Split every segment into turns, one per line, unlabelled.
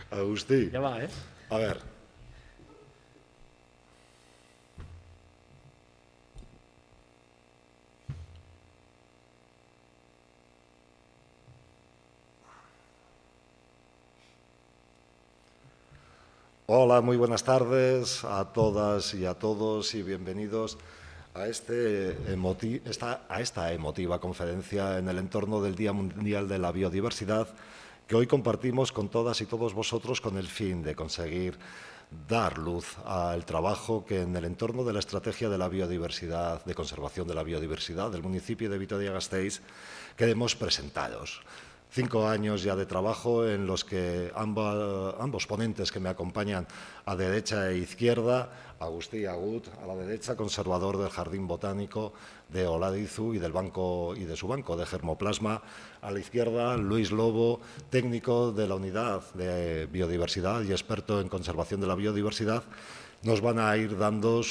Agustí,
Ya va, ¿eh?
a ver. Hola, muy buenas tardes a todas y a todos y bienvenidos a esta emotiva conferencia en el entorno del Día Mundial de la Biodiversidad que hoy compartimos con todas y todos vosotros con el fin de conseguir dar luz al trabajo que en el entorno de la estrategia de la biodiversidad, de conservación de la biodiversidad del municipio de Vitoria-Gasteiz queremos presentaros. 5 años ya de trabajo en los que ambos ponentes que me acompañan a derecha e izquierda, Agustí Agut a la derecha, conservador del Jardín Botánico de Oladizu y de su banco de germoplasma, a la izquierda Luis Lobo, técnico de la unidad de biodiversidad y experto en conservación de la biodiversidad, nos van a ir dando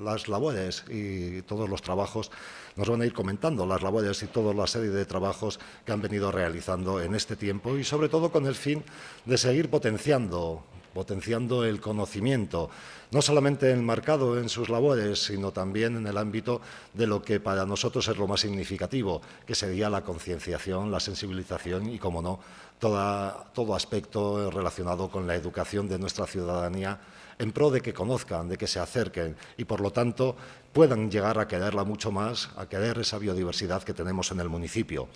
las labores y todos los trabajos, nos van a ir comentando las labores y toda la serie de trabajos que han venido realizando en este tiempo y sobre todo con el fin de seguir potenciando el conocimiento, no solamente enmarcado en sus labores, sino también en el ámbito de lo que para nosotros es lo más significativo, que sería la concienciación, la sensibilización y, como no, todo aspecto relacionado con la educación de nuestra ciudadanía en pro de que conozcan, de que se acerquen y, por lo tanto, puedan llegar a quererla mucho más, a querer esa biodiversidad que tenemos en el municipio.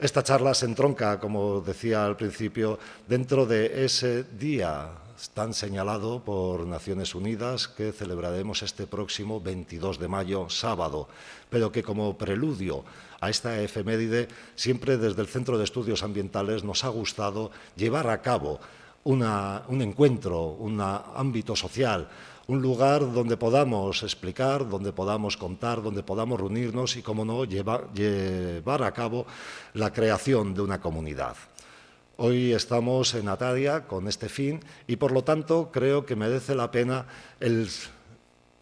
Esta charla se entronca, como decía al principio, dentro de ese día tan señalado por Naciones Unidas que celebraremos este próximo 22 de mayo, sábado, pero que como preludio a esta efeméride, siempre desde el Centro de Estudios Ambientales nos ha gustado llevar a cabo un encuentro, un ámbito social, un lugar donde podamos explicar, donde podamos contar, donde podamos reunirnos y, como no, llevar a cabo la creación de una comunidad. Hoy estamos en Atadia con este fin y, por lo tanto, creo que merece la pena el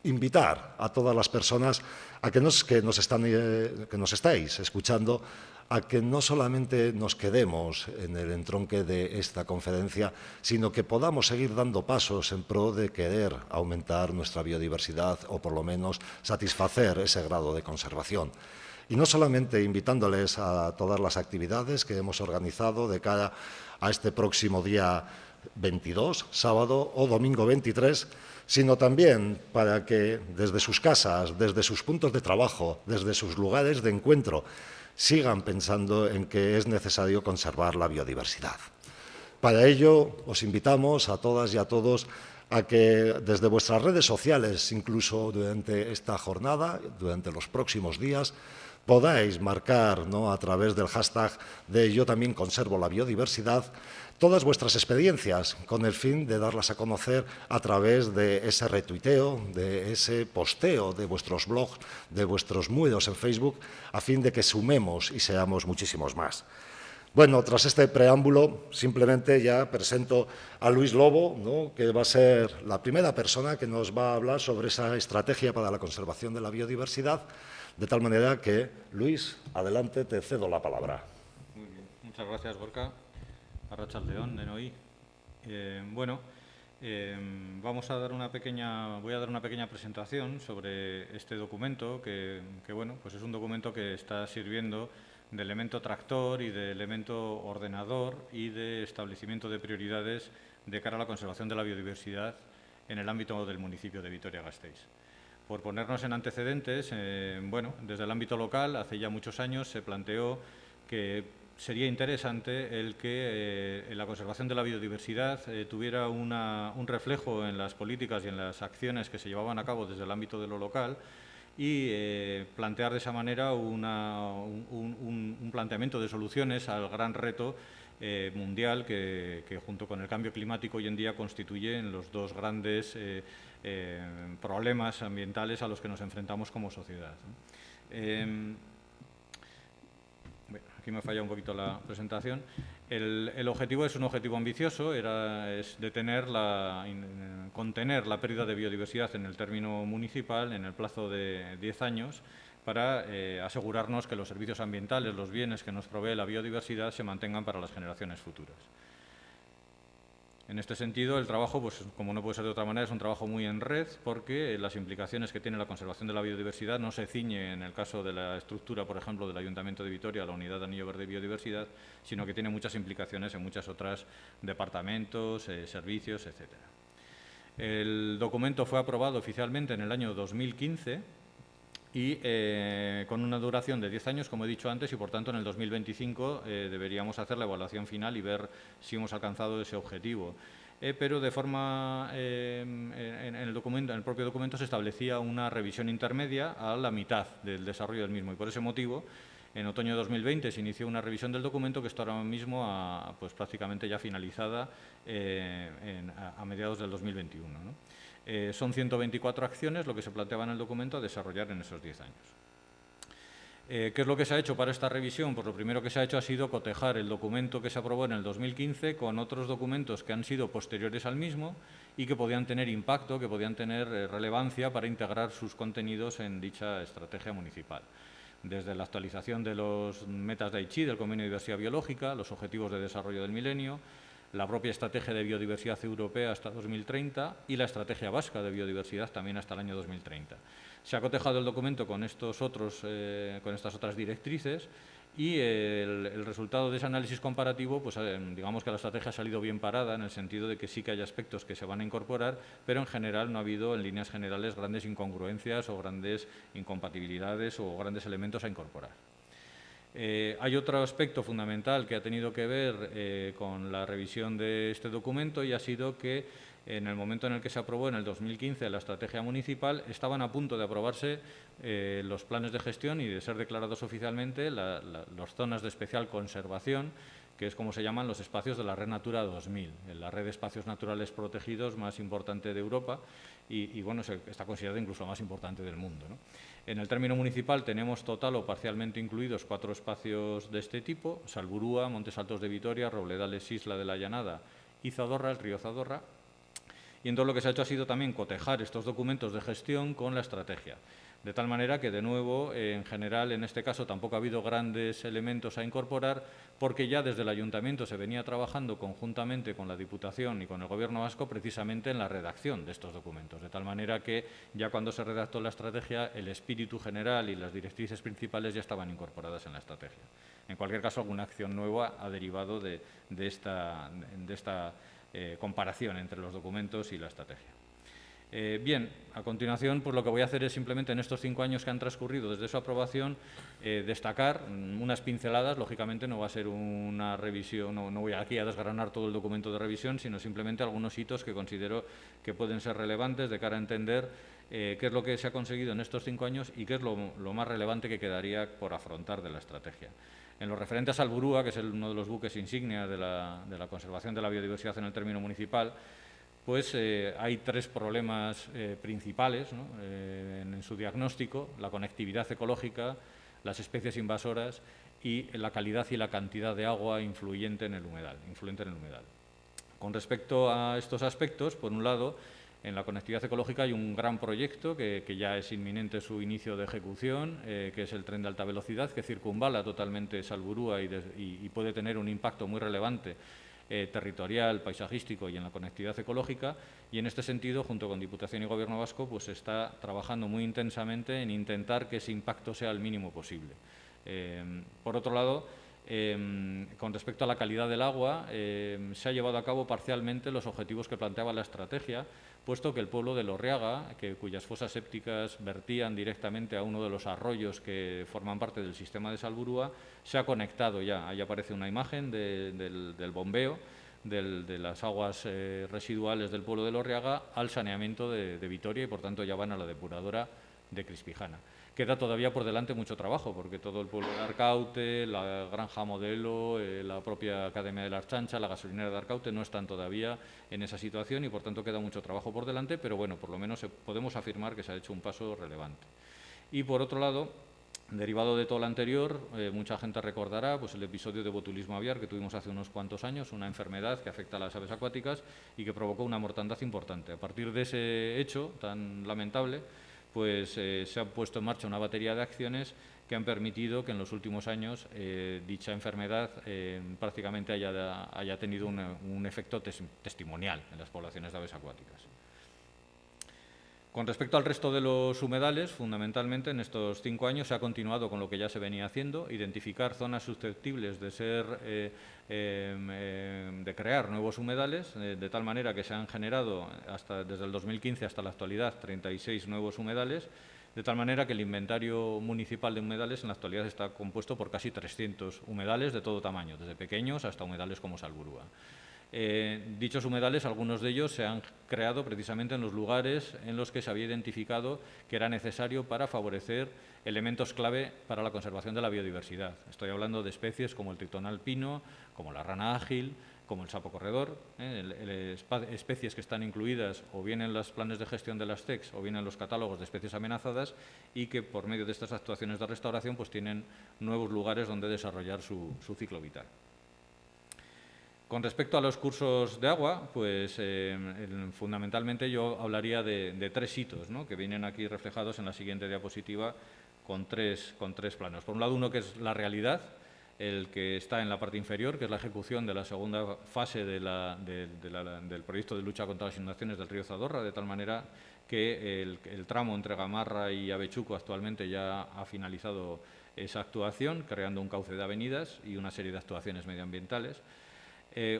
invitar a todas las personas a que nos estáis escuchando, a que no solamente nos quedemos en el entronque de esta conferencia, sino que podamos seguir dando pasos en pro de querer aumentar nuestra biodiversidad o, por lo menos, satisfacer ese grado de conservación. Y no solamente invitándoles a todas las actividades que hemos organizado de cara a este próximo día 22, sábado o domingo 23, sino también para que desde sus casas, desde sus puntos de trabajo, desde sus lugares de encuentro, sigan pensando en que es necesario conservar la biodiversidad. Para ello, os invitamos a todas y a todos a que desde vuestras redes sociales, incluso durante esta jornada, durante los próximos días, podáis marcar, ¿no?, a través del hashtag de Yo también conservo la biodiversidad, todas vuestras experiencias con el fin de darlas a conocer a través de ese retuiteo, de ese posteo de vuestros blogs, de vuestros muros en Facebook, a fin de que sumemos y seamos muchísimos más. Bueno, tras este preámbulo, simplemente ya presento a Luis Lobo, ¿no?, que va a ser la primera persona que nos va a hablar sobre esa estrategia para la conservación de la biodiversidad, de tal manera que, Luis, adelante, te cedo la palabra.
Muy bien, muchas gracias, Gorka. Arratsaldeon, denoi. Voy a dar una pequeña presentación sobre este documento que bueno, pues es un documento que está sirviendo de elemento tractor y de elemento ordenador y de establecimiento de prioridades de cara a la conservación de la biodiversidad en el ámbito del municipio de Vitoria-Gasteiz. Por ponernos en antecedentes, desde el ámbito local, hace ya muchos años se planteó que sería interesante el que la conservación de la biodiversidad tuviera un reflejo en las políticas y en las acciones que se llevaban a cabo desde el ámbito de lo local y plantear de esa manera un planteamiento de soluciones al gran reto mundial que junto con el cambio climático hoy en día constituyen los dos grandes problemas ambientales a los que nos enfrentamos como sociedad, ¿no? Aquí me falla un poquito la presentación. El objetivo es un objetivo ambicioso, es contener la pérdida de biodiversidad en el término municipal en el plazo de 10 años para asegurarnos que los servicios ambientales, los bienes que nos provee la biodiversidad, se mantengan para las generaciones futuras. En este sentido, el trabajo, pues, como no puede ser de otra manera, es un trabajo muy en red, porque las implicaciones que tiene la conservación de la biodiversidad no se ciñe, en el caso de la estructura, por ejemplo, del Ayuntamiento de Vitoria, la Unidad de Anillo Verde Biodiversidad, sino que tiene muchas implicaciones en muchos otros departamentos, servicios, etc. El documento fue aprobado oficialmente en el año 2015 y con una duración de 10 años, como he dicho antes, y por tanto en el 2025 deberíamos hacer la evaluación final y ver si hemos alcanzado ese objetivo. Pero de forma, en el propio documento se establecía una revisión intermedia a la mitad del desarrollo del mismo, y por ese motivo en otoño de 2020 se inició una revisión del documento que está ahora mismo pues prácticamente ya finalizada a mediados del 2021, ¿no? Son 124 acciones lo que se planteaba en el documento a desarrollar en esos 10 años. ¿Qué es lo que se ha hecho para esta revisión? Pues lo primero que se ha hecho ha sido cotejar el documento que se aprobó en el 2015 con otros documentos que han sido posteriores al mismo y que podían tener impacto, que podían tener relevancia para integrar sus contenidos en dicha estrategia municipal. Desde la actualización de los metas de Aichi, del Convenio de Diversidad Biológica, los Objetivos de Desarrollo del Milenio, la propia Estrategia de Biodiversidad Europea hasta 2030 y la Estrategia Vasca de Biodiversidad también hasta el año 2030. Se ha cotejado el documento con estas otras directrices y el resultado de ese análisis comparativo, pues digamos que la estrategia ha salido bien parada, en el sentido de que sí que hay aspectos que se van a incorporar, pero en general no ha habido, en líneas generales, grandes incongruencias o grandes incompatibilidades o grandes elementos a incorporar. Hay otro aspecto fundamental que ha tenido que ver con la revisión de este documento, y ha sido que en el momento en el que se aprobó en el 2015 la estrategia municipal, estaban a punto de aprobarse los planes de gestión y de ser declarados oficialmente las zonas de especial conservación, que es como se llaman los espacios de la Red Natura 2000, la red de espacios naturales protegidos más importante de Europa y bueno, está considerada incluso más importante del mundo, ¿no? En el término municipal tenemos total o parcialmente incluidos 4 espacios de este tipo: Salburúa, Montes Altos de Vitoria, Robledales, Isla de la Llanada y Zadorra, el río Zadorra. Y entonces lo que se ha hecho ha sido también cotejar estos documentos de gestión con la estrategia. De tal manera que, de nuevo, en general, en este caso tampoco ha habido grandes elementos a incorporar, porque ya desde el Ayuntamiento se venía trabajando conjuntamente con la Diputación y con el Gobierno vasco precisamente en la redacción de estos documentos. De tal manera que ya cuando se redactó la estrategia, el espíritu general y las directrices principales ya estaban incorporadas en la estrategia. En cualquier caso, alguna acción nueva ha derivado de esta comparación entre los documentos y la estrategia. Bien, a continuación, pues lo que voy a hacer es simplemente en estos 5 años que han transcurrido desde su aprobación, destacar unas pinceladas. Lógicamente no va a ser una revisión, no voy aquí a desgranar todo el documento de revisión, sino simplemente algunos hitos que considero que pueden ser relevantes de cara a entender qué es lo que se ha conseguido en estos 5 años y qué es lo más relevante que quedaría por afrontar de la estrategia. En lo referente a Salburúa, que es uno de los buques insignia de la conservación de la biodiversidad en el término municipal, pues hay 3 problemas principales, ¿no? En su diagnóstico: la conectividad ecológica, las especies invasoras y la calidad y la cantidad de agua influyente en el humedal. Con respecto a estos aspectos, por un lado, en la conectividad ecológica hay un gran proyecto que ya es inminente su inicio de ejecución, que es el tren de alta velocidad, que circunvala totalmente Salburúa y puede tener un impacto muy relevante territorial, paisajístico y en la conectividad ecológica, y en este sentido, junto con Diputación y Gobierno vasco, pues se está trabajando muy intensamente en intentar que ese impacto sea el mínimo posible. Por otro lado, con respecto a la calidad del agua, se ha llevado a cabo parcialmente los objetivos que planteaba la estrategia, puesto que el pueblo de Lorriaga, cuyas fosas sépticas vertían directamente a uno de los arroyos que forman parte del sistema de Salburúa, se ha conectado ya. Ahí aparece una imagen del bombeo de las aguas residuales del pueblo de Lorriaga al saneamiento de Vitoria, y por tanto ya van a la depuradora de Crispijana. Queda todavía por delante mucho trabajo, porque todo el pueblo de Arcaute, la granja Modelo, la propia Academia de la Archancha, la gasolinera de Arcaute no están todavía en esa situación y por tanto queda mucho trabajo por delante, pero bueno, por lo menos podemos afirmar que se ha hecho un paso relevante. Y por otro lado, derivado de todo lo anterior, mucha gente recordará pues el episodio de botulismo aviar que tuvimos hace unos cuantos años, una enfermedad que afecta a las aves acuáticas y que provocó una mortandad importante. A partir de ese hecho tan lamentable, pues se ha puesto en marcha una batería de acciones que han permitido que en los últimos años dicha enfermedad prácticamente haya tenido un efecto testimonial en las poblaciones de aves acuáticas. Con respecto al resto de los humedales, fundamentalmente en estos 5 años se ha continuado con lo que ya se venía haciendo, identificar zonas susceptibles de crear nuevos humedales, de tal manera que se han generado desde el 2015 hasta la actualidad 36 nuevos humedales, de tal manera que el inventario municipal de humedales en la actualidad está compuesto por casi 300 humedales de todo tamaño, desde pequeños hasta humedales como Salburua. Dichos humedales, algunos de ellos se han creado precisamente en los lugares en los que se había identificado que era necesario para favorecer elementos clave para la conservación de la biodiversidad. Estoy hablando de especies como el tritón alpino, como la rana ágil, como el sapo corredor, especies que están incluidas o bien en los planes de gestión de las CECs o bien en los catálogos de especies amenazadas y que por medio de estas actuaciones de restauración pues tienen nuevos lugares donde desarrollar su ciclo vital. Con respecto a los cursos de agua, pues fundamentalmente yo hablaría de 3 hitos, ¿no?, que vienen aquí reflejados en la siguiente diapositiva con tres planos. Por un lado, uno que es la realidad, el que está en la parte inferior, que es la ejecución de la segunda fase del proyecto de lucha contra las inundaciones del río Zadorra, de tal manera que el tramo entre Gamarra y Avechuco actualmente ya ha finalizado esa actuación, creando un cauce de avenidas y una serie de actuaciones medioambientales.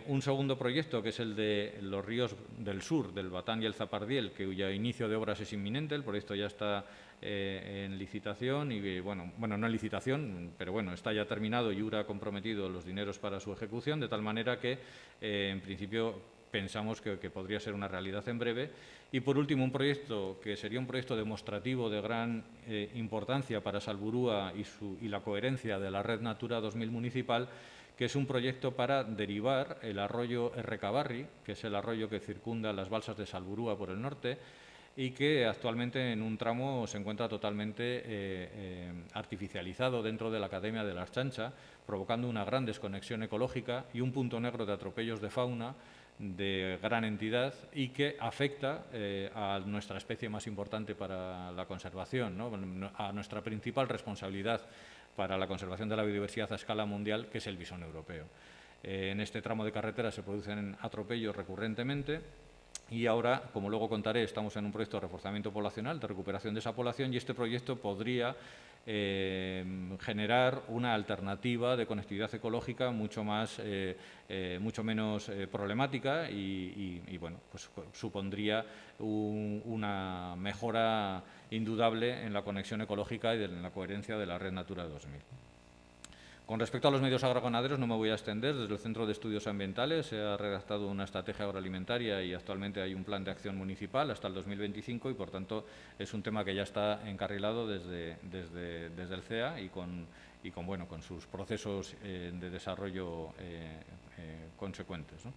Un segundo proyecto, que es el de los ríos del sur, del Batán y el Zapardiel, cuyo inicio de obras es inminente. El proyecto ya está en licitación y, bueno, no en licitación, pero bueno, está ya terminado y URA ha comprometido los dineros para su ejecución, de tal manera que, en principio, pensamos que podría ser una realidad en breve. Y, por último, un proyecto que sería un proyecto demostrativo de gran importancia para Salburua y la coherencia de la red Natura 2000 municipal, que es un proyecto para derivar el arroyo Errecabarri, que es el arroyo que circunda las balsas de Salburua por el norte y que actualmente en un tramo se encuentra totalmente artificializado dentro de la Academia de la Archancha, provocando una gran desconexión ecológica y un punto negro de atropellos de fauna de gran entidad y que afecta a nuestra especie más importante para la conservación, ¿no?, a nuestra principal responsabilidad para la conservación de la biodiversidad a escala mundial, que es el visón europeo. En este tramo de carretera se producen atropellos recurrentemente y ahora, como luego contaré, estamos en un proyecto de reforzamiento poblacional, de recuperación de esa población, y este proyecto podría generar una alternativa de conectividad ecológica mucho menos problemática y bueno, pues supondría una mejora indudable en la conexión ecológica y en la coherencia de la red Natura 2000. Con respecto a los medios agroganaderos no me voy a extender. Desde el Centro de Estudios Ambientales se ha redactado una estrategia agroalimentaria y actualmente hay un plan de acción municipal hasta el 2025 y, por tanto, es un tema que ya está encarrilado desde el CEA y con sus procesos de desarrollo consecuentes, ¿no?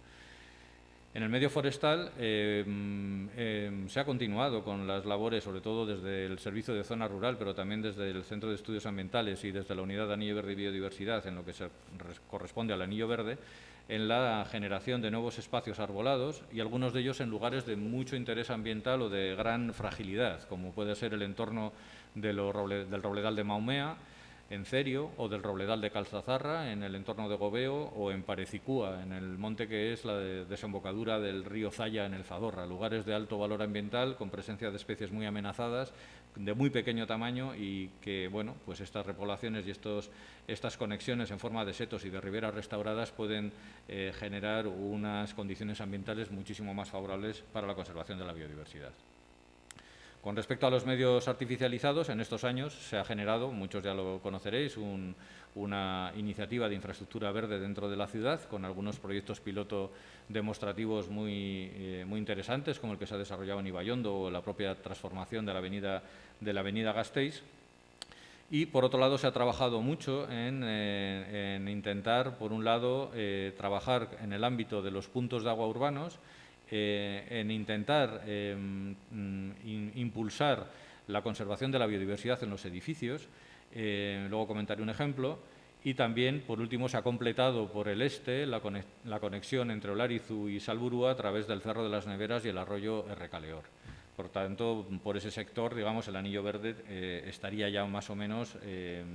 En el medio forestal se ha continuado con las labores, sobre todo desde el Servicio de Zona Rural, pero también desde el Centro de Estudios Ambientales y desde la Unidad de Anillo Verde y Biodiversidad, en lo que se corresponde al Anillo Verde, en la generación de nuevos espacios arbolados y algunos de ellos en lugares de mucho interés ambiental o de gran fragilidad, como puede ser el entorno del Robledal de Maumea, en Cerio, o del Robledal de Calzazarra, en el entorno de Gobeo, o en Parecicúa, en el monte que es la desembocadura del río Zaya en el Zadorra, lugares de alto valor ambiental, con presencia de especies muy amenazadas, de muy pequeño tamaño y que, bueno, pues estas repoblaciones y estas conexiones en forma de setos y de riberas restauradas pueden generar unas condiciones ambientales muchísimo más favorables para la conservación de la biodiversidad. Con respecto a los medios artificializados, en estos años se ha generado, muchos ya lo conoceréis, una iniciativa de infraestructura verde dentro de la ciudad, con algunos proyectos piloto demostrativos muy interesantes, como el que se ha desarrollado en Ibaiondo o la propia transformación de la avenida Gasteiz. Y, por otro lado, se ha trabajado mucho en intentar, por un lado, trabajar en el ámbito de los puntos de agua urbanos, en intentar impulsar la conservación de la biodiversidad en los edificios. Luego comentaré un ejemplo. Y también, por último, se ha completado por el este la conexión entre Olarizu y Salburua a través del Cerro de las Neveras y el arroyo Errecaleor. Por tanto, por ese sector, digamos, el anillo verde estaría ya más o menos,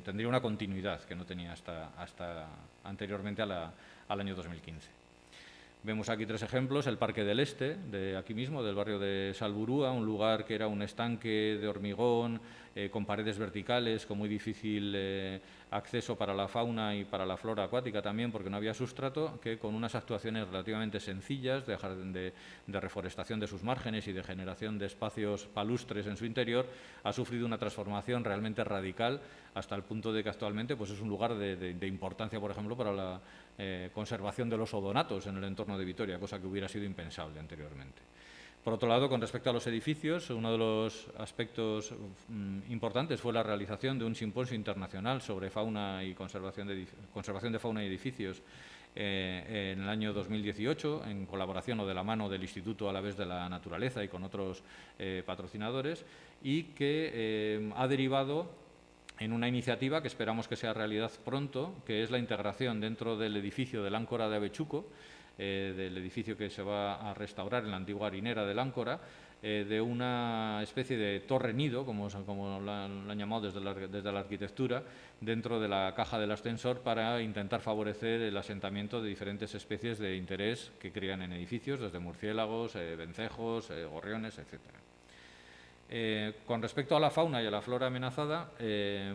tendría una continuidad que no tenía hasta anteriormente al año 2015. Vemos aquí 3 ejemplos: el Parque del Este, de aquí mismo, del barrio de Salburúa, un lugar que era un estanque de hormigón, con paredes verticales, con muy difícil acceso para la fauna y para la flora acuática también, porque no había sustrato, que con unas actuaciones relativamente sencillas de reforestación de sus márgenes y de generación de espacios palustres en su interior, ha sufrido una transformación realmente radical, hasta el punto de que actualmente pues, es un lugar de importancia, por ejemplo, para la conservación de los odonatos en el entorno de Vitoria, cosa que hubiera sido impensable anteriormente. Por otro lado, con respecto a los edificios, uno de los aspectos importantes fue la realización de un simposio internacional sobre fauna y conservación de fauna y edificios en el año 2018, en colaboración o de la mano del Instituto Alavés de la Naturaleza y con otros patrocinadores, y que ha derivado en una iniciativa que esperamos que sea realidad pronto, que es la integración dentro del edificio del Áncora de Avechuco, del edificio que se va a restaurar en la antigua harinera del Áncora, de una especie de torre nido, como lo han llamado desde la arquitectura, dentro de la caja del ascensor, para intentar favorecer el asentamiento de diferentes especies de interés que crían en edificios, desde murciélagos, vencejos, gorriones, etcétera. Con respecto a la fauna y a la flora amenazada,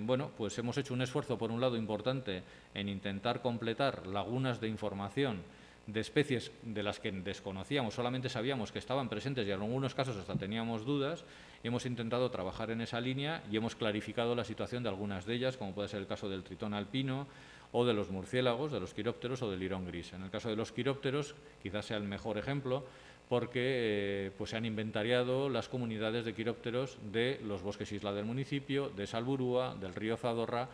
bueno, pues hemos hecho un esfuerzo, por un lado, importante en intentar completar lagunas de información de especies de las que desconocíamos, solamente sabíamos que estaban presentes y en algunos casos hasta teníamos dudas. Hemos intentado trabajar en esa línea y hemos clarificado la situación de algunas de ellas, como puede ser el caso del tritón alpino o de los murciélagos, de los quirópteros o del lirón gris. En el caso de los quirópteros, quizás sea el mejor ejemplo, porque pues se han inventariado las comunidades de quirópteros de los bosques isla del municipio, de Salburúa, del río Zadorra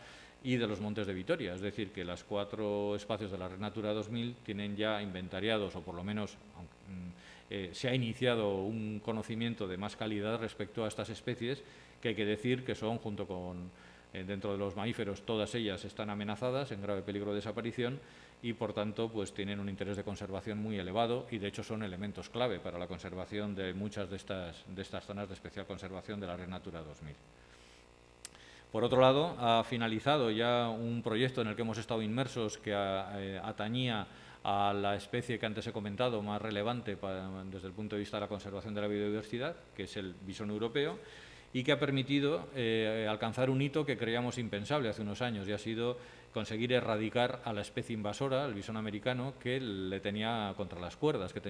y de los montes de Vitoria. Es decir, que los 4 espacios de la Red Natura 2000 tienen ya inventariados, o por lo menos se ha iniciado un conocimiento de más calidad respecto a estas especies, que hay que decir que son, junto con dentro de los mamíferos, todas ellas están amenazadas, en grave peligro de desaparición, y por tanto pues tienen un interés de conservación muy elevado y de hecho son elementos clave para la conservación de muchas de estas zonas de especial conservación de la Red Natura 2000. Por otro lado, ha finalizado ya un proyecto en el que hemos estado inmersos, que atañía a la especie que antes he comentado más relevante desde el punto de vista de la conservación de la biodiversidad, que es el bisón europeo, y que ha permitido alcanzar un hito que creíamos impensable hace unos años, y ha sido conseguir erradicar a la especie invasora, el bisón americano, que le tenía contra las cuerdas, que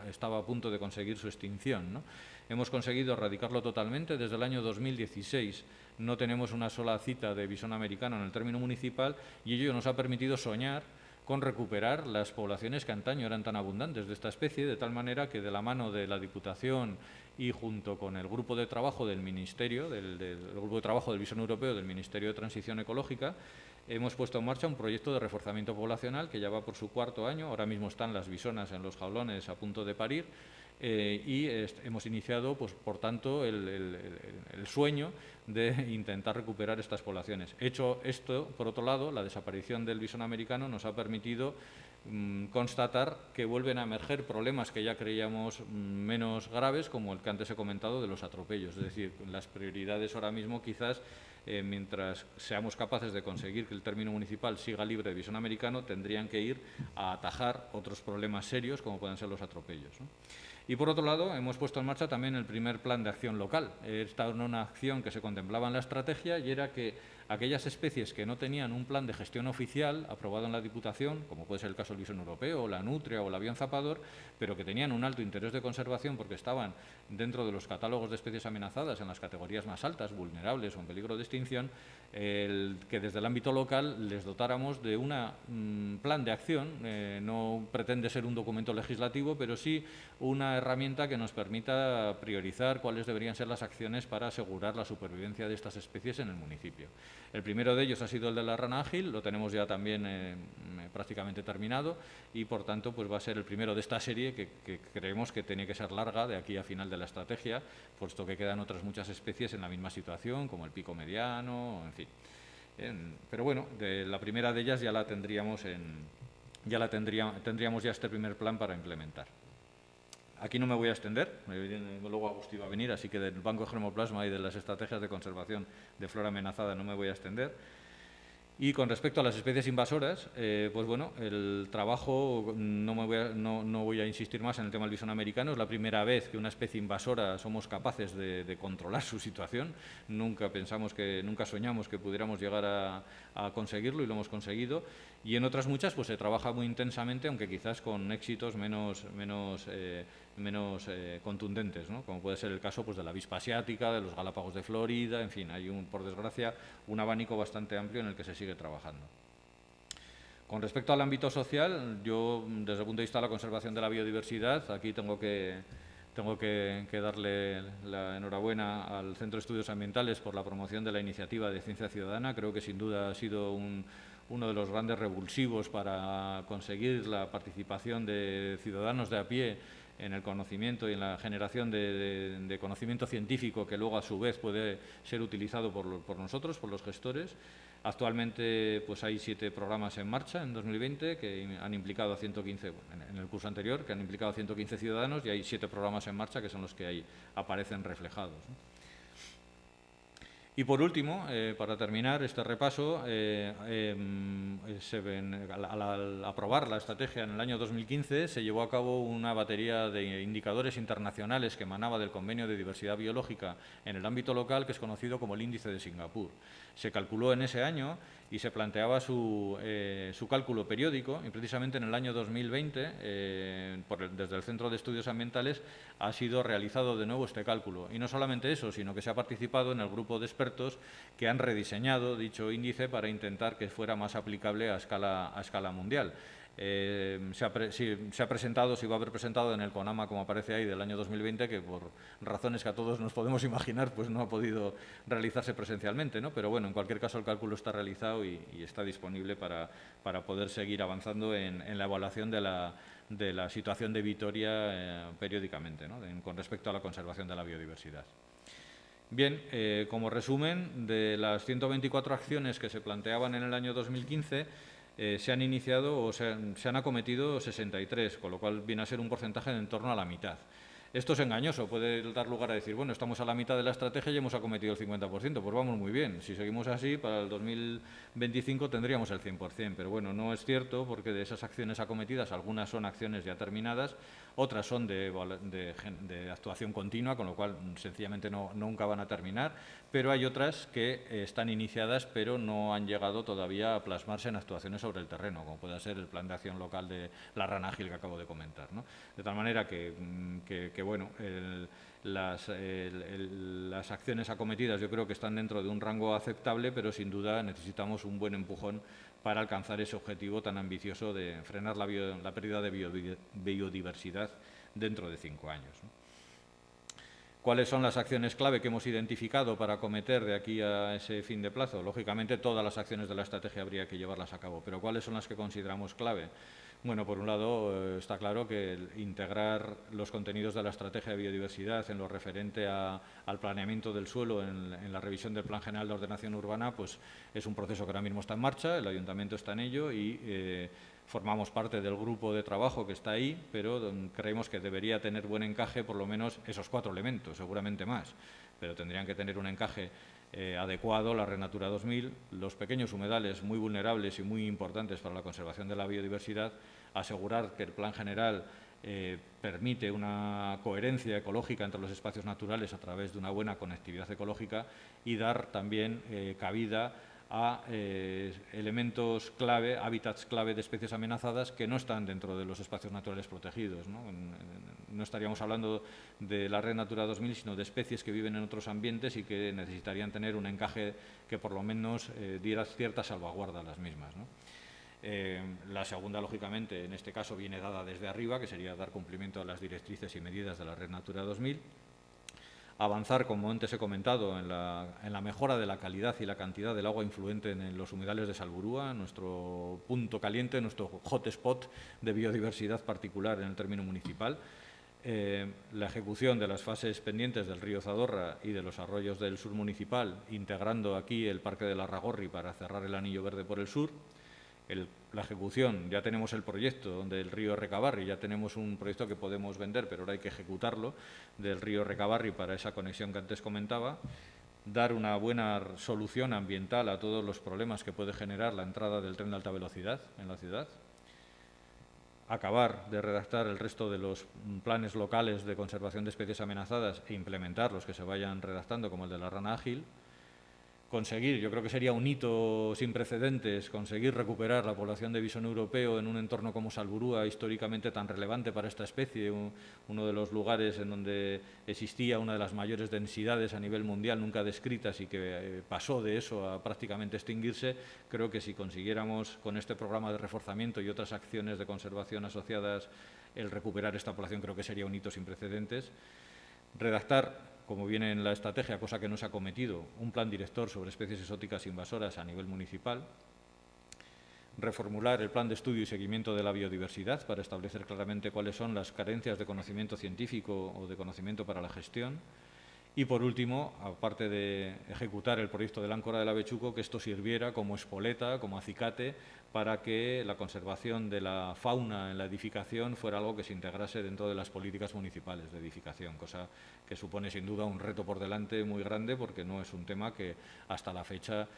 estaba a punto de conseguir su extinción, ¿no? Hemos conseguido erradicarlo totalmente. Desde el año 2016 no tenemos una sola cita de bisón americano en el término municipal, y ello nos ha permitido soñar con recuperar las poblaciones que antaño eran tan abundantes de esta especie, de tal manera que de la mano de la Diputación y junto con el grupo de trabajo del Ministerio, del grupo de trabajo del bisón europeo del Ministerio de Transición Ecológica, hemos puesto en marcha un proyecto de reforzamiento poblacional que ya va por su 4º año. Ahora mismo están las bisonas en los jaulones a punto de parir, y hemos iniciado, pues, por tanto, el sueño de intentar recuperar estas poblaciones. Hecho esto, por otro lado, la desaparición del bisón americano nos ha permitido constatar que vuelven a emerger problemas que ya creíamos menos graves, como el que antes he comentado de los atropellos. Es decir, las prioridades ahora mismo quizás, mientras seamos capaces de conseguir que el término municipal siga libre de bisón americano, tendrían que ir a atajar otros problemas serios, como pueden ser los atropellos, ¿no? Y por otro lado, hemos puesto en marcha también el primer plan de acción local. Esta era una acción que se contemplaba en la estrategia, y era que aquellas especies que no tenían un plan de gestión oficial aprobado en la Diputación, como puede ser el caso del bisón europeo, o la nutria o el avión zapador, pero que tenían un alto interés de conservación porque estaban dentro de los catálogos de especies amenazadas en las categorías más altas, vulnerables o en peligro de extinción, que desde el ámbito local les dotáramos de un plan de acción. No pretende ser un documento legislativo, pero sí una herramienta que nos permita priorizar cuáles deberían ser las acciones para asegurar la supervivencia de estas especies en el municipio. El primero de ellos ha sido el de la rana ágil, lo tenemos ya también prácticamente terminado, y por tanto pues va a ser el primero de esta serie que creemos que tiene que ser larga de aquí a final de la estrategia, puesto que quedan otras muchas especies en la misma situación, como el pico mediano, en fin. Pero bueno, la primera de ellas ya la tendríamos tendríamos ya este primer plan para implementar. aquí no me voy a extender, luego Agustí va a venir, así que del Banco Germoplasma y de las estrategias de conservación de flora amenazada no me voy a extender. Y con respecto a las especies invasoras, pues bueno, el trabajo, no voy a insistir más en el tema del bisón americano, es la primera vez que una especie invasora somos capaces de controlar su situación, nunca soñamos que pudiéramos llegar a conseguirlo y lo hemos conseguido, y en otras muchas pues se trabaja muy intensamente, aunque quizás con éxitos menos contundentes, ¿no? Como puede ser el caso pues, de la avispa asiática, de los galápagos de Florida, en fin, hay por desgracia un abanico bastante amplio en el que se sigue trabajando. Con respecto al ámbito social, yo desde el punto de vista de la conservación de la biodiversidad, aquí tengo que darle la enhorabuena al Centro de Estudios Ambientales por la promoción de la iniciativa de Ciencia Ciudadana. Creo que sin duda ha sido uno de los grandes revulsivos para conseguir la participación de ciudadanos de a pie en el conocimiento y en la generación de conocimiento científico que luego a su vez puede ser utilizado por nosotros, por los gestores. Actualmente pues hay 7 programas en marcha en 2020 que han implicado a 115, en el curso anterior, que han implicado a 115 ciudadanos, y hay 7 programas en marcha que son los que ahí aparecen reflejados, ¿no? Y por último, para terminar este repaso, al aprobar la estrategia en el año 2015 se llevó a cabo una batería de indicadores internacionales que emanaba del Convenio de Diversidad Biológica en el ámbito local, que es conocido como el Índice de Singapur. Se calculó en ese año y se planteaba su cálculo periódico, y precisamente en el año 2020, desde el Centro de Estudios Ambientales, ha sido realizado de nuevo este cálculo. Y no solamente eso, sino que se ha participado en el grupo de expertos que han rediseñado dicho índice para intentar que fuera más aplicable a escala mundial. Se ha presentado, se iba a haber presentado en el CONAMA, como aparece ahí, del año 2020, que por razones que a todos nos podemos imaginar, pues no ha podido realizarse presencialmente, ¿no? Pero bueno, en cualquier caso el cálculo está realizado y está disponible para poder seguir avanzando en la evaluación de la situación de Vitoria periódicamente, ¿no? Con respecto a la conservación de la biodiversidad. Bien, como resumen, de las 124 acciones que se planteaban en el año 2015, se han iniciado o se han acometido 63, con lo cual viene a ser un porcentaje de en torno a la mitad. Esto es engañoso, puede dar lugar a decir, bueno, estamos a la mitad de la estrategia y hemos acometido el 50%, pues vamos muy bien. Si seguimos así, para el 2025 tendríamos el 100%, pero bueno, no es cierto, porque de esas acciones acometidas, algunas son acciones ya terminadas, otras son de actuación continua, con lo cual sencillamente nunca van a terminar, pero hay otras que están iniciadas pero no han llegado todavía a plasmarse en actuaciones sobre el terreno, como puede ser el plan de acción local de la rana ágil que acabo de comentar, ¿no? De tal manera que bueno, las acciones acometidas yo creo que están dentro de un rango aceptable, pero sin duda necesitamos un buen empujón para alcanzar ese objetivo tan ambicioso de frenar la pérdida de biodiversidad dentro de 5 años, ¿no? ¿Cuáles son las acciones clave que hemos identificado para acometer de aquí a ese fin de plazo? Lógicamente, todas las acciones de la estrategia habría que llevarlas a cabo, pero ¿cuáles son las que consideramos clave? Bueno, por un lado, está claro que integrar los contenidos de la estrategia de biodiversidad en lo referente al planeamiento del suelo en la revisión del Plan General de Ordenación Urbana, pues es un proceso que ahora mismo está en marcha, el Ayuntamiento está en ello y formamos parte del grupo de trabajo que está ahí, pero creemos que debería tener buen encaje por lo menos esos 4 elementos, seguramente más, pero tendrían que tener un encaje adecuado, la Red Natura 2000, los pequeños humedales muy vulnerables y muy importantes para la conservación de la biodiversidad, asegurar que el Plan General permite una coherencia ecológica entre los espacios naturales a través de una buena conectividad ecológica y dar también cabida a elementos clave, hábitats clave de especies amenazadas que no están dentro de los espacios naturales protegidos, ¿no? No estaríamos hablando de la Red Natura 2000, sino de especies que viven en otros ambientes y que necesitarían tener un encaje que por lo menos diera cierta salvaguarda a las mismas, ¿no? La segunda, lógicamente, en este caso viene dada desde arriba, que sería dar cumplimiento a las directrices y medidas de la Red Natura 2000. Avanzar, como antes he comentado, en la mejora de la calidad y la cantidad del agua influente en los humedales de Salburua, nuestro punto caliente, nuestro hotspot de biodiversidad particular en el término municipal. La ejecución de las fases pendientes del río Zadorra y de los arroyos del sur municipal, integrando aquí el Parque de la Ragorri para cerrar el anillo verde por el sur. la ejecución, ya tenemos el proyecto del río Recabarri, ya tenemos un proyecto que podemos vender, pero ahora hay que ejecutarlo, del río Recabarri para esa conexión que antes comentaba, dar una buena solución ambiental a todos los problemas que puede generar la entrada del tren de alta velocidad en la ciudad, acabar de redactar el resto de los planes locales de conservación de especies amenazadas e implementar los que se vayan redactando, como el de la rana ágil, conseguir, yo creo que sería un hito sin precedentes, conseguir recuperar la población de visón europeo en un entorno como Salburua, históricamente tan relevante para esta especie, uno de los lugares en donde existía una de las mayores densidades a nivel mundial nunca descritas y que pasó de eso a prácticamente extinguirse. Creo que si consiguiéramos con este programa de reforzamiento y otras acciones de conservación asociadas el recuperar esta población, creo que sería un hito sin precedentes. Redactar, como viene en la estrategia, cosa que no se ha cometido, un plan director sobre especies exóticas invasoras a nivel municipal, reformular el plan de estudio y seguimiento de la biodiversidad para establecer claramente cuáles son las carencias de conocimiento científico o de conocimiento para la gestión. Y, por último, aparte de ejecutar el proyecto del Áncora del Avechuco, que esto sirviera como espoleta, como acicate, para que la conservación de la fauna en la edificación fuera algo que se integrase dentro de las políticas municipales de edificación, cosa que supone sin duda un reto por delante muy grande, porque no es un tema que hasta la fecha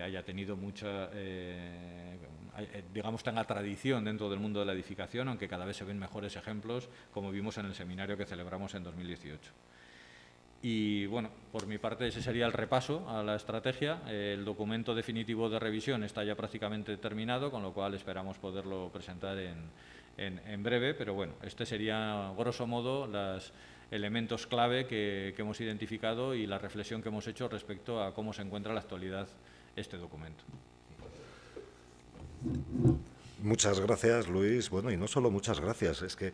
haya tenido mucha, digamos, tenga tradición dentro del mundo de la edificación, aunque cada vez se ven mejores ejemplos, como vimos en el seminario que celebramos en 2018. Y, bueno, por mi parte ese sería el repaso a la estrategia. El documento definitivo de revisión está ya prácticamente terminado, con lo cual esperamos poderlo presentar en breve, pero bueno, este sería, grosso modo, los elementos clave que hemos identificado y la reflexión que hemos hecho respecto a cómo se encuentra en la actualidad este documento.
Muchas gracias, Luis. Bueno, y no solo muchas gracias, es que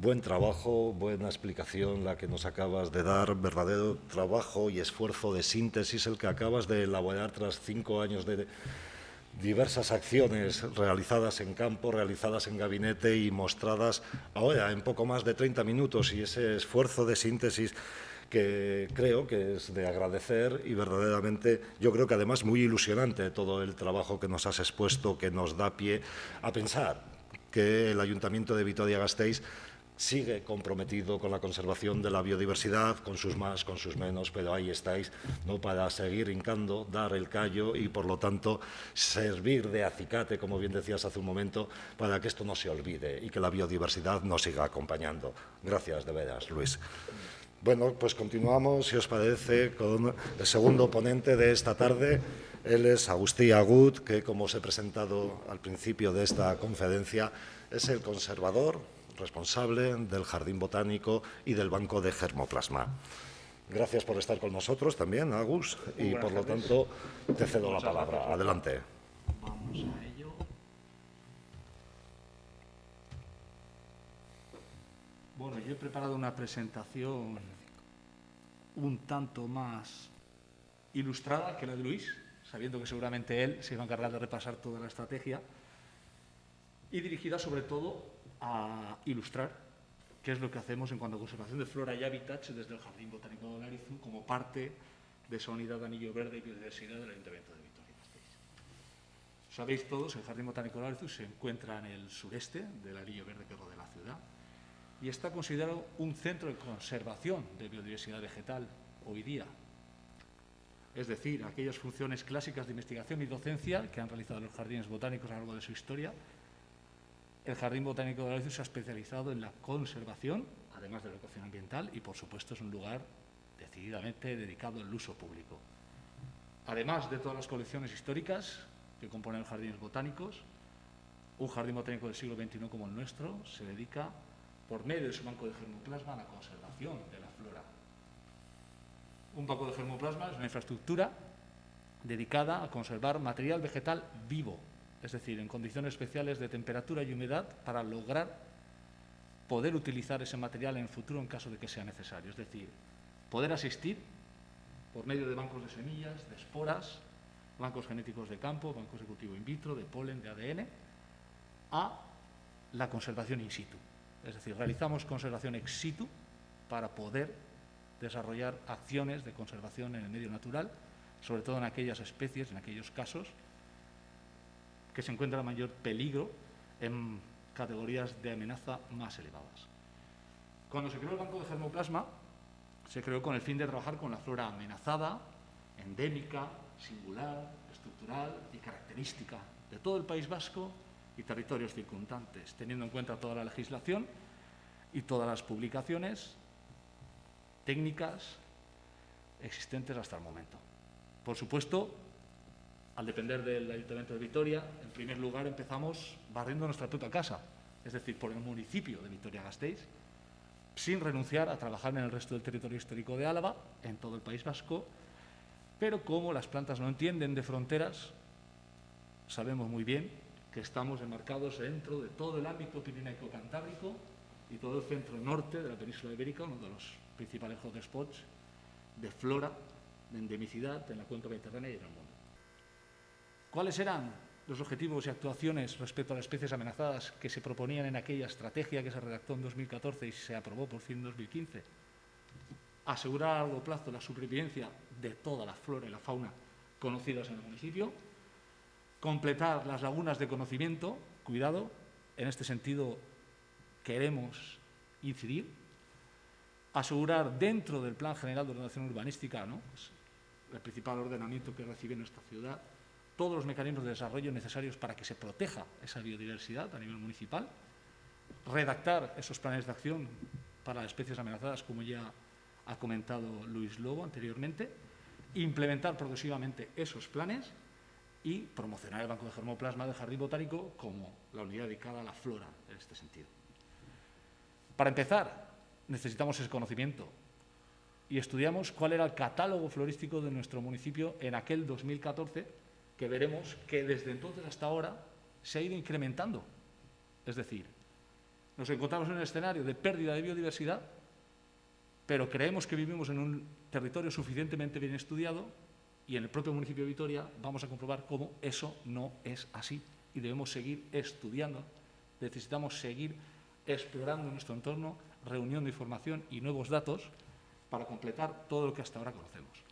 buen trabajo, buena explicación la que nos acabas de dar, verdadero trabajo y esfuerzo de síntesis el que acabas de elaborar tras 5 años de diversas acciones realizadas en campo, realizadas en gabinete y mostradas ahora en poco más de 30 minutos, y ese esfuerzo de síntesis que creo que es de agradecer y verdaderamente yo creo que además muy ilusionante todo el trabajo que nos has expuesto, que nos da pie a pensar que el Ayuntamiento de Vitoria-Gasteiz sigue comprometido con la conservación de la biodiversidad, con sus más, con sus menos, pero ahí estáis, ¿no?, para seguir hincando, dar el callo y, por lo tanto, servir de acicate, como bien decías hace un momento, para que esto no se olvide y que la biodiversidad nos siga acompañando. Gracias, de veras, Luis. Bueno, pues continuamos, si os parece, con el segundo ponente de esta tarde. Él es Agustí Agut, que, como os he presentado al principio de esta conferencia, es el conservador responsable del Jardín Botánico y del Banco de Germoplasma. Gracias por estar con nosotros también, Agus, y por lo tanto te cedo la palabra. Adelante.
Vamos a ello. Bueno, yo he preparado una presentación un tanto más ilustrada que la de Luis, sabiendo que seguramente él se iba a encargar de repasar toda la estrategia, y dirigida sobre todo a ilustrar qué es lo que hacemos en cuanto a conservación de flora y hábitats desde el Jardín Botánico de Olarizu como parte de esa unidad de anillo verde y biodiversidad del Ayuntamiento de Vitoria-Gasteiz. Sabéis todos, el Jardín Botánico de Olarizu se encuentra en el sureste del anillo verde que rodea la ciudad y está considerado un centro de conservación de biodiversidad vegetal hoy día. Es decir, aquellas funciones clásicas de investigación y docencia que han realizado los jardines botánicos a lo largo de su historia, el Jardín Botánico de Olarizu se ha especializado en la conservación, además de la educación ambiental, y por supuesto es un lugar decididamente dedicado al uso público. Además de todas las colecciones históricas que componen los jardines botánicos, un jardín botánico del siglo XXI como el nuestro se dedica, por medio de su banco de germoplasma, a la conservación de la flora. Un banco de germoplasma es una infraestructura dedicada a conservar material vegetal vivo, es decir, en condiciones especiales de temperatura y humedad, para lograr poder utilizar ese material en el futuro en caso de que sea necesario. Es decir, poder asistir, por medio de bancos de semillas, de esporas, bancos genéticos de campo, bancos de cultivo in vitro, de polen, de ADN, a la conservación in situ. Es decir, realizamos conservación ex situ para poder desarrollar acciones de conservación en el medio natural, sobre todo en aquellas especies, en aquellos casos, que se encuentra en mayor peligro en categorías de amenaza más elevadas. Cuando se creó el Banco de Germoplasma, se creó con el fin de trabajar con la flora amenazada, endémica, singular, estructural y característica de todo el País Vasco y territorios circundantes, teniendo en cuenta toda la legislación y todas las publicaciones técnicas existentes hasta el momento. Por supuesto, al depender del Ayuntamiento de Vitoria, en primer lugar empezamos barriendo nuestra propia casa, es decir, por el municipio de Vitoria-Gasteiz, sin renunciar a trabajar en el resto del territorio histórico de Álava, en todo el País Vasco, pero como las plantas no entienden de fronteras, sabemos muy bien que estamos enmarcados dentro de todo el ámbito pirenaico-cantábrico y todo el centro norte de la península ibérica, uno de los principales hotspots de flora, de endemicidad en la cuenca mediterránea y en el mundo. ¿Cuáles eran los objetivos y actuaciones respecto a las especies amenazadas que se proponían en aquella estrategia que se redactó en 2014 y se aprobó por fin en 2015? Asegurar a largo plazo la supervivencia de toda la flora y la fauna conocidas en el municipio, completar las lagunas de conocimiento, cuidado, en este sentido queremos incidir, asegurar dentro del Plan General de Ordenación Urbanística, ¿no?, pues el principal ordenamiento que recibe nuestra ciudad, todos los mecanismos de desarrollo necesarios para que se proteja esa biodiversidad a nivel municipal, redactar esos planes de acción para las especies amenazadas, como ya ha comentado Luis Lobo anteriormente, implementar progresivamente esos planes y promocionar el Banco de Germoplasma del Jardín Botánico como la unidad dedicada a la flora en este sentido. Para empezar, necesitamos ese conocimiento y estudiamos cuál era el catálogo florístico de nuestro municipio en aquel 2014, que veremos que desde entonces hasta ahora se ha ido incrementando. Es decir, nos encontramos en un escenario de pérdida de biodiversidad, pero creemos que vivimos en un territorio suficientemente bien estudiado y en el propio municipio de Vitoria vamos a comprobar cómo eso no es así y debemos seguir estudiando, necesitamos seguir explorando nuestro entorno, reuniendo información y nuevos datos para completar todo lo que hasta ahora conocemos.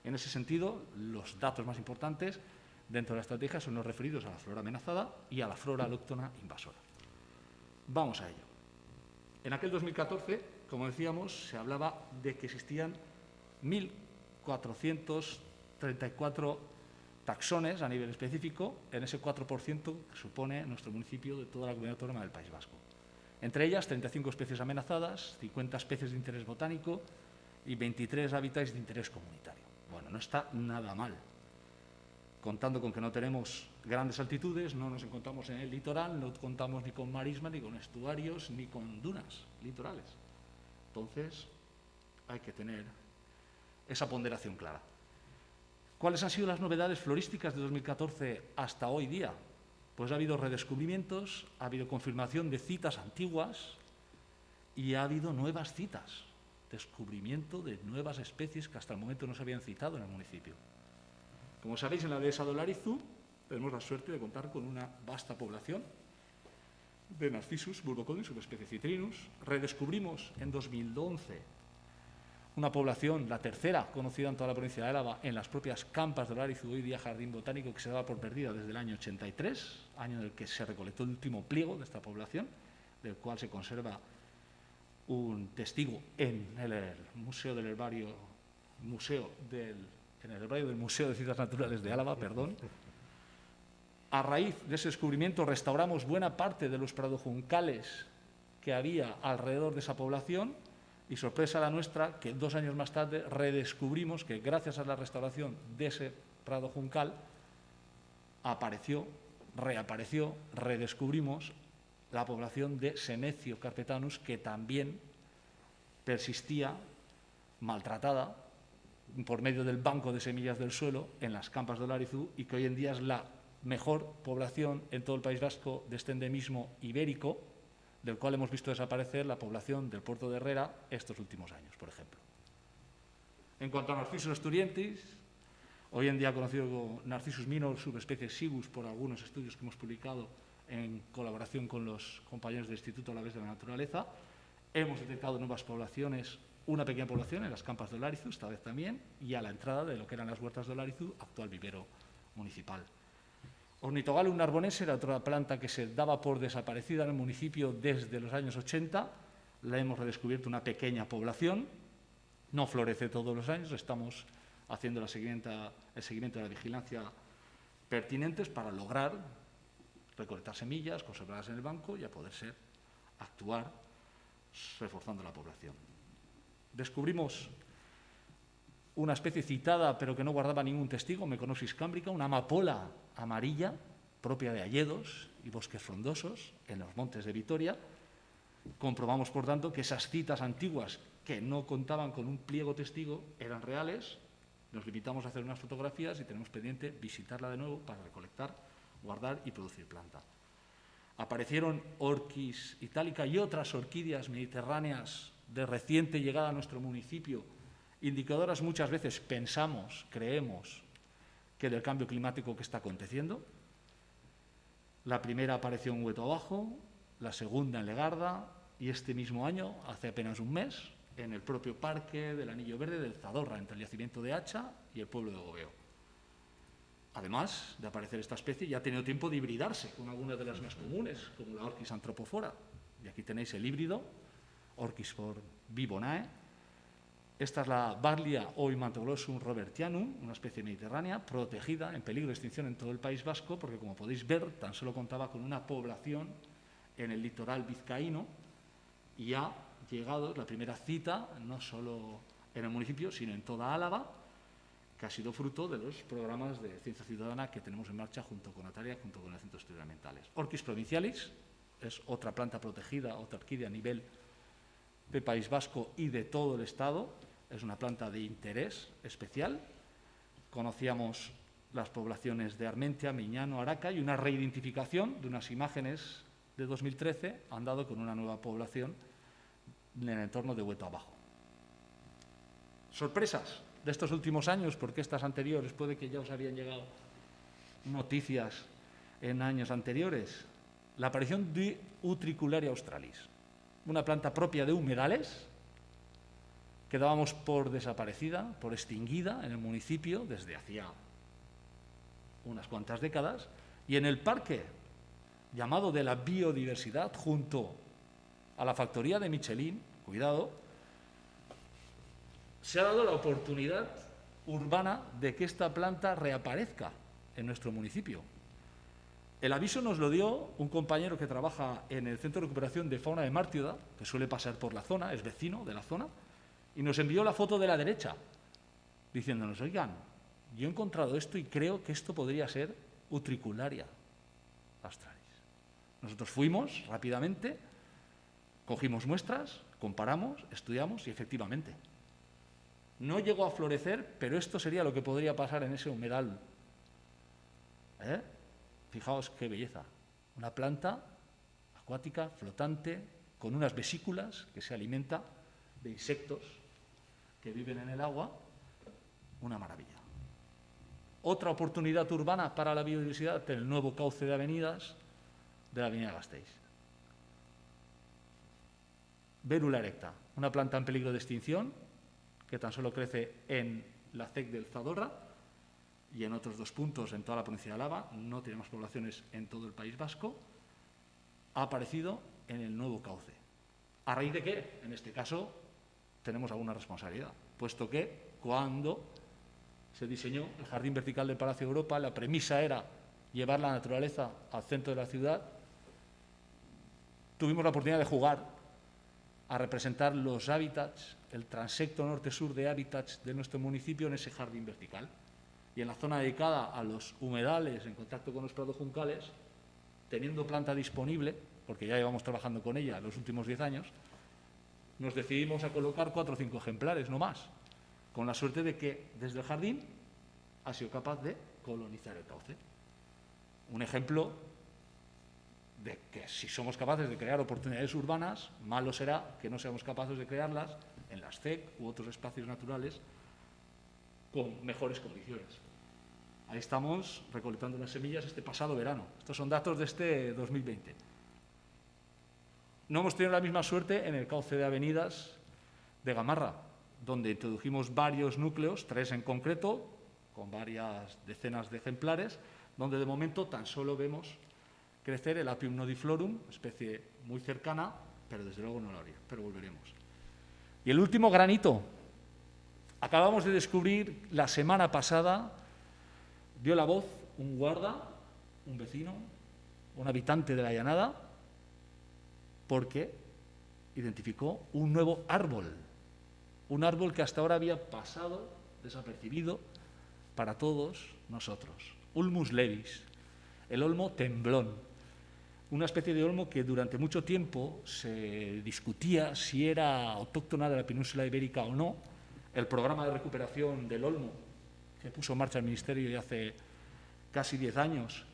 En ese sentido, los datos más importantes dentro de la estrategia son los referidos a la flora amenazada y a la flora alóctona invasora. Vamos a ello. En aquel 2014, como decíamos, se hablaba de que existían 1.434 taxones a nivel específico, en ese 4% que supone nuestro municipio de toda la comunidad autónoma del País Vasco. Entre ellas, 35 especies amenazadas, 50 especies de interés botánico y 23 hábitats de interés comunitario. Bueno, no está nada mal. Contando con que no tenemos grandes altitudes, no nos encontramos en el litoral, no contamos ni con marismas, ni con estuarios, ni con dunas litorales. Entonces, hay que tener esa ponderación clara. ¿Cuáles han sido las novedades florísticas de 2014 hasta hoy día? Pues ha habido redescubrimientos, ha habido confirmación de citas antiguas y ha habido nuevas citas, descubrimiento de nuevas especies que hasta el momento no se habían citado en el municipio. Como sabéis, en la dehesa de Olarizu tenemos la suerte de contar con una vasta población de Narcissus bulbocodium, subespecie Citrinus. Redescubrimos en 2011 una población, la tercera conocida en toda la provincia de Álava, en las propias campas de Olarizu, hoy día Jardín Botánico, que se daba por perdida desde el año 83, año en el que se recolectó el último pliego de esta población, del cual se conserva un testigo en el Museo del Herbario, en el herbario del Museo de Ciencias Naturales de Álava, perdón. A raíz de ese descubrimiento restauramos buena parte de los pradojuncales que había alrededor de esa población y, sorpresa la nuestra, que 2 años más tarde redescubrimos que gracias a la restauración de ese prado juncal reapareció, redescubrimos la población de Senecio carpetanus, que también persistía maltratada por medio del banco de semillas del suelo en las campas de Olarizu y que hoy en día es la mejor población en todo el País Vasco de este endemismo ibérico, del cual hemos visto desaparecer la población del puerto de Herrera estos últimos años, por ejemplo. En cuanto a Narcissus asturiensis, hoy en día conocido como Narcissus minor, subespecie Sigus, por algunos estudios que hemos publicado en colaboración con los compañeros del Instituto Alavés de la Naturaleza, hemos detectado nuevas poblaciones, una pequeña población en las campas de Olarizu, esta vez también, y a la entrada de lo que eran las huertas de Olarizu, actual vivero municipal. Ornithogalum narbonense era otra planta que se daba por desaparecida en el municipio desde los años 80. La hemos redescubierto una pequeña población. No florece todos los años. Estamos haciendo el seguimiento de la vigilancia pertinentes para lograr recolectar semillas, conservarlas en el banco y a poder actuar reforzando la población. Descubrimos una especie citada pero que no guardaba ningún testigo, Meconosis cámbrica, una amapola amarilla propia de hayedos y bosques frondosos en los montes de Vitoria. Comprobamos, por tanto, que esas citas antiguas que no contaban con un pliego testigo eran reales. Nos limitamos a hacer unas fotografías y tenemos pendiente visitarla de nuevo para recolectar, guardar y producir planta. Aparecieron Orchis itálica y otras orquídeas mediterráneas de reciente llegada a nuestro municipio, indicadoras muchas veces, creemos, que del cambio climático que está aconteciendo. La primera apareció en Hueto Abajo, la segunda en Legarda y este mismo año, hace apenas un mes, en el propio parque del Anillo Verde del Zadorra, entre el yacimiento de Hacha y el pueblo de Gobeo. Además de aparecer esta especie, ya ha tenido tiempo de hibridarse con algunas de las más comunes, como la Orchis anthropophora. Y aquí tenéis el híbrido, Orchispor vibonae. Esta es la Barlia oimantoglossum robertianum, una especie mediterránea protegida, en peligro de extinción en todo el País Vasco, porque, como podéis ver, tan solo contaba con una población en el litoral vizcaíno y ha llegado la primera cita, no solo en el municipio, sino en toda Álava, que ha sido fruto de los programas de ciencia ciudadana que tenemos en marcha junto con Atalia, junto con el Centro de Estudios Ambientales. Orchis provincialis es otra planta protegida, otra orquídea a nivel de País Vasco y de todo el Estado. Es una planta de interés especial. Conocíamos las poblaciones de Armentia, Miñano, Araca y una reidentificación de unas imágenes de 2013 han dado con una nueva población en el entorno de Hueto Abajo. Sorpresas de estos últimos años, porque estas anteriores puede que ya os habían llegado noticias en años anteriores. La aparición de Utricularia australis, una planta propia de humedales que dábamos por desaparecida, por extinguida en el municipio desde hacía unas cuantas décadas, y en el parque llamado de la biodiversidad, junto a la factoría de Michelin, cuidado, se ha dado la oportunidad urbana de que esta planta reaparezca en nuestro municipio. El aviso nos lo dio un compañero que trabaja en el Centro de Recuperación de Fauna de Mártioda, que suele pasar por la zona, es vecino de la zona, y nos envió la foto de la derecha, diciéndonos: oigan, yo he encontrado esto y creo que esto podría ser Utricularia australis. Nosotros fuimos rápidamente, cogimos muestras, comparamos, estudiamos y efectivamente no llegó a florecer, pero esto sería lo que podría pasar en ese humedal. Fijaos qué belleza. Una planta acuática, flotante, con unas vesículas que se alimenta de insectos que viven en el agua. Una maravilla. Otra oportunidad urbana para la biodiversidad, el nuevo cauce de avenidas de la avenida Gasteiz. Vérula erecta, una planta en peligro de extinción, que tan solo crece en la CEC del Zadorra y en otros 2 puntos en toda la provincia de Álava. No tenemos poblaciones en todo el País Vasco. Ha aparecido en el nuevo cauce. ¿A raíz de qué? En este caso tenemos alguna responsabilidad, puesto que cuando se diseñó el jardín vertical del Palacio de Europa, la premisa era llevar la naturaleza al centro de la ciudad. Tuvimos la oportunidad de jugar a representar los hábitats, el transecto norte-sur de hábitats de nuestro municipio en ese jardín vertical. Y en la zona dedicada a los humedales, en contacto con los prados juncales, teniendo planta disponible, porque ya llevamos trabajando con ella los últimos 10 años, nos decidimos a colocar 4 o 5 ejemplares, no más, con la suerte de que desde el jardín ha sido capaz de colonizar el cauce. Un ejemplo de que si somos capaces de crear oportunidades urbanas, malo será que no seamos capaces de crearlas en las CEC u otros espacios naturales con mejores condiciones. Ahí estamos recolectando las semillas este pasado verano. Estos son datos de este 2020. No hemos tenido la misma suerte en el cauce de avenidas de Gamarra, donde introdujimos varios núcleos, 3 en concreto, con varias decenas de ejemplares, donde de momento tan solo vemos crecer el Apium nodiflorum, especie muy cercana, pero desde luego no la orilla, pero volveremos. Y el último granito, acabamos de descubrir la semana pasada, dio la voz un guarda, un vecino, un habitante de la llanada, porque identificó un nuevo árbol, un árbol que hasta ahora había pasado desapercibido para todos nosotros. Ulmus levis, el olmo temblón, una especie de olmo que durante mucho tiempo se discutía si era autóctona de la península ibérica o no. El programa de recuperación del olmo que puso en marcha el Ministerio ya hace casi 10 años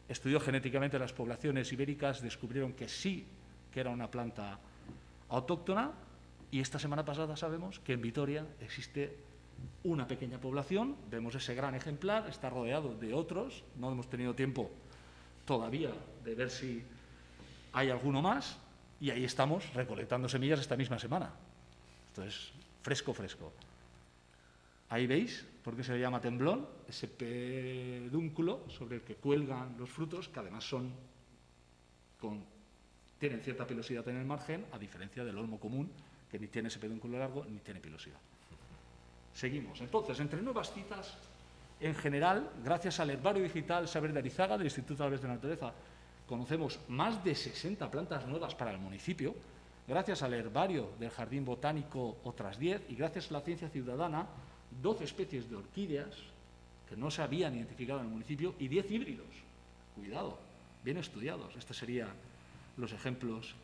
estudió genéticamente las poblaciones ibéricas, descubrieron que sí, que era una planta autóctona, y esta semana pasada sabemos que en Vitoria existe una pequeña población, vemos ese gran ejemplar, está rodeado de otros, no hemos tenido tiempo todavía de ver si hay alguno más, y ahí estamos recolectando semillas esta misma semana. Esto es fresco, fresco. Ahí veis por qué se le llama temblón, ese pedúnculo sobre el que cuelgan los frutos, que además tienen cierta pilosidad en el margen, a diferencia del olmo común, que ni tiene ese pedúnculo largo ni tiene pilosidad. Seguimos. Entonces, entre nuevas citas, en general, gracias al herbario digital Saber de Arizaga del Instituto Albert de Naturaleza, conocemos más de 60 plantas nuevas para el municipio. Gracias al herbario del Jardín Botánico, otras 10, y gracias a la ciencia ciudadana, 12 especies de orquídeas que no se habían identificado en el municipio y 10 híbridos. Cuidado, bien estudiados. Estos serían los ejemplos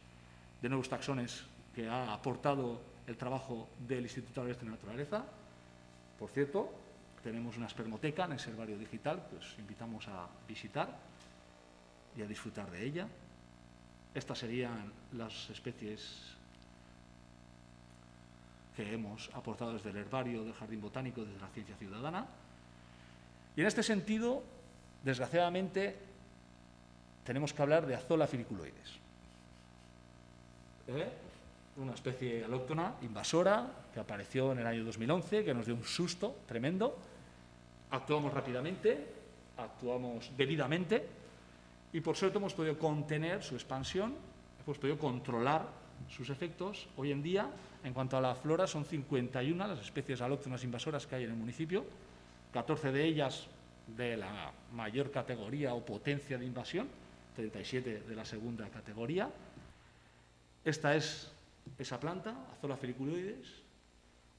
de nuevos taxones que ha aportado el trabajo del Instituto Albert de Naturaleza. Por cierto, tenemos una espermoteca en ese herbario digital que os invitamos a visitar y a disfrutar de ella. Estas serían las especies que hemos aportado desde el herbario del Jardín Botánico, desde la ciencia ciudadana. Y en este sentido, desgraciadamente, tenemos que hablar de Azolla filiculoides. Una especie alóctona invasora que apareció en el año 2011, que nos dio un susto tremendo. Actuamos rápidamente, actuamos debidamente y por suerte hemos podido contener su expansión, hemos podido controlar sus efectos. Hoy en día, en cuanto a la flora, son 51 las especies alóctonas invasoras que hay en el municipio, 14 de ellas de la mayor categoría o potencia de invasión, 37 de la segunda categoría. Esta es esa planta, Azolla filiculoides,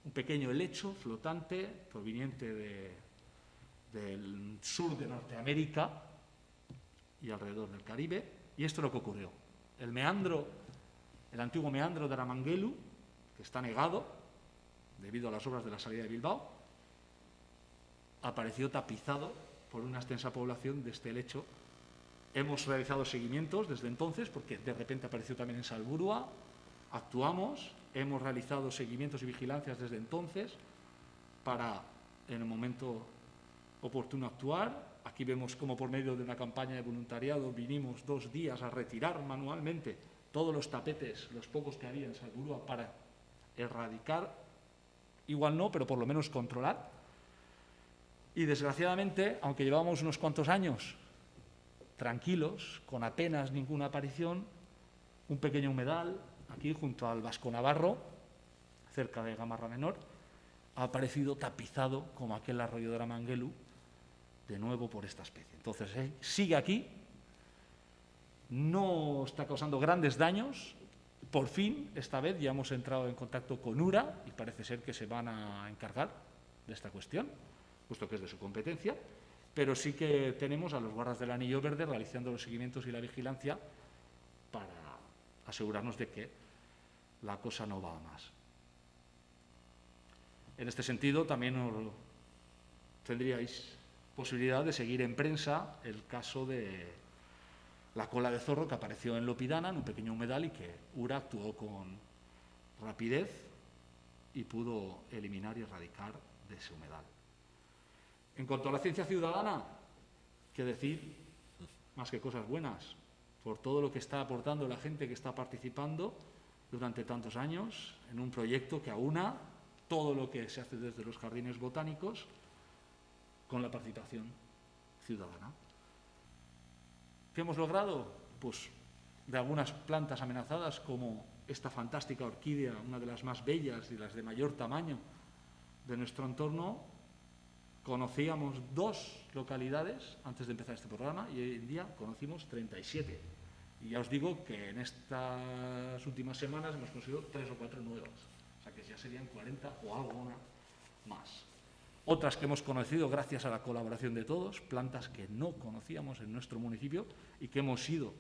un pequeño helecho flotante proveniente del sur de Norteamérica y alrededor del Caribe. Y esto es lo que ocurrió. El antiguo meandro de Aramangelu, que está negado debido a las obras de la salida de Bilbao, apareció tapizado por una extensa población de este helecho. Hemos realizado seguimientos desde entonces, porque de repente apareció también en Salburua. Actuamos, hemos realizado seguimientos y vigilancias desde entonces para, en el momento oportuno, actuar. Aquí vemos cómo por medio de una campaña de voluntariado vinimos 2 días a retirar manualmente todos los tapetes, los pocos que había en Salburua, para erradicar, igual no, pero por lo menos controlar. Y desgraciadamente, aunque llevábamos unos cuantos años tranquilos, con apenas ninguna aparición, un pequeño humedal, aquí junto al Vasco Navarro, cerca de Gamarra Menor, ha aparecido tapizado como aquel arroyo de Aramangelu, de nuevo por esta especie. Entonces, sigue aquí, no está causando grandes daños. Por fin, esta vez ya hemos entrado en contacto con URA y parece ser que se van a encargar de esta cuestión, puesto que es de su competencia, pero sí que tenemos a los guardas del Anillo Verde realizando los seguimientos y la vigilancia para asegurarnos de que la cosa no va a más. En este sentido, también tendríais posibilidad de seguir en prensa el caso de la cola de zorro que apareció en Lopidana, en un pequeño humedal, y que URA actuó con rapidez y pudo eliminar y erradicar de ese humedal. En cuanto a la ciencia ciudadana, qué decir, más que cosas buenas, por todo lo que está aportando la gente que está participando durante tantos años en un proyecto que aúna todo lo que se hace desde los jardines botánicos con la participación ciudadana. ¿Qué hemos logrado? Pues de algunas plantas amenazadas como esta fantástica orquídea, una de las más bellas y las de mayor tamaño de nuestro entorno. Conocíamos 2 localidades antes de empezar este programa y hoy en día conocimos 37. Y ya os digo que en estas últimas semanas hemos conseguido 3 o 4 nuevas. O sea que ya serían 40 o alguna más. Otras que hemos conocido gracias a la colaboración de todos, plantas que no conocíamos en nuestro municipio y que hemos ido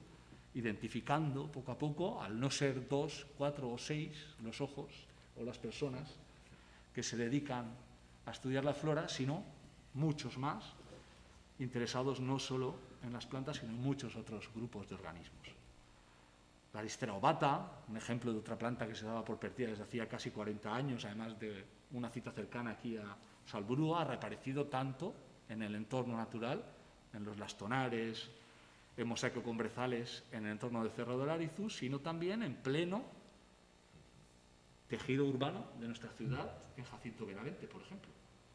identificando poco a poco, al no ser 2, 4 o 6 los ojos o las personas que se dedican a estudiar la flora, sino muchos más, interesados no solo en las plantas, sino en muchos otros grupos de organismos. La Listera ovata, un ejemplo de otra planta que se daba por perdida desde hacía casi 40 años, además de una cita cercana aquí a Salburúa, ha reaparecido tanto en el entorno natural, en los lastonares, en mosaico con brezales, en el entorno del Cerro del Arizu, sino también en pleno tejido urbano de nuestra ciudad, en Jacinto Benavente, por ejemplo.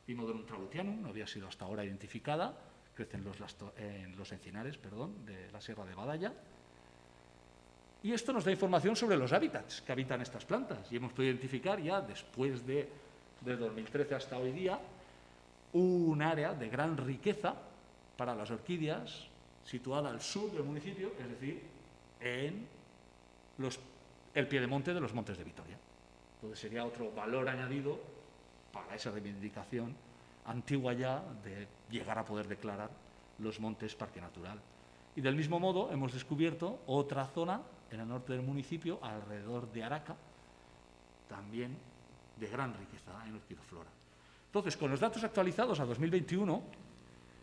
Dimodon trabutianum no había sido hasta ahora identificada, crece en los encinares de la Sierra de Badalla. Y esto nos da información sobre los hábitats que habitan estas plantas. Y hemos podido identificar ya, después de 2013 hasta hoy día, un área de gran riqueza para las orquídeas situada al sur del municipio, es decir, en el piedemonte de los Montes de Vitoria. Entonces sería otro valor añadido para esa reivindicación antigua ya de llegar a poder declarar los montes parque natural. Y del mismo modo hemos descubierto otra zona en el norte del municipio, alrededor de Araca, también de gran riqueza en orquidoflora. Entonces, con los datos actualizados a 2021,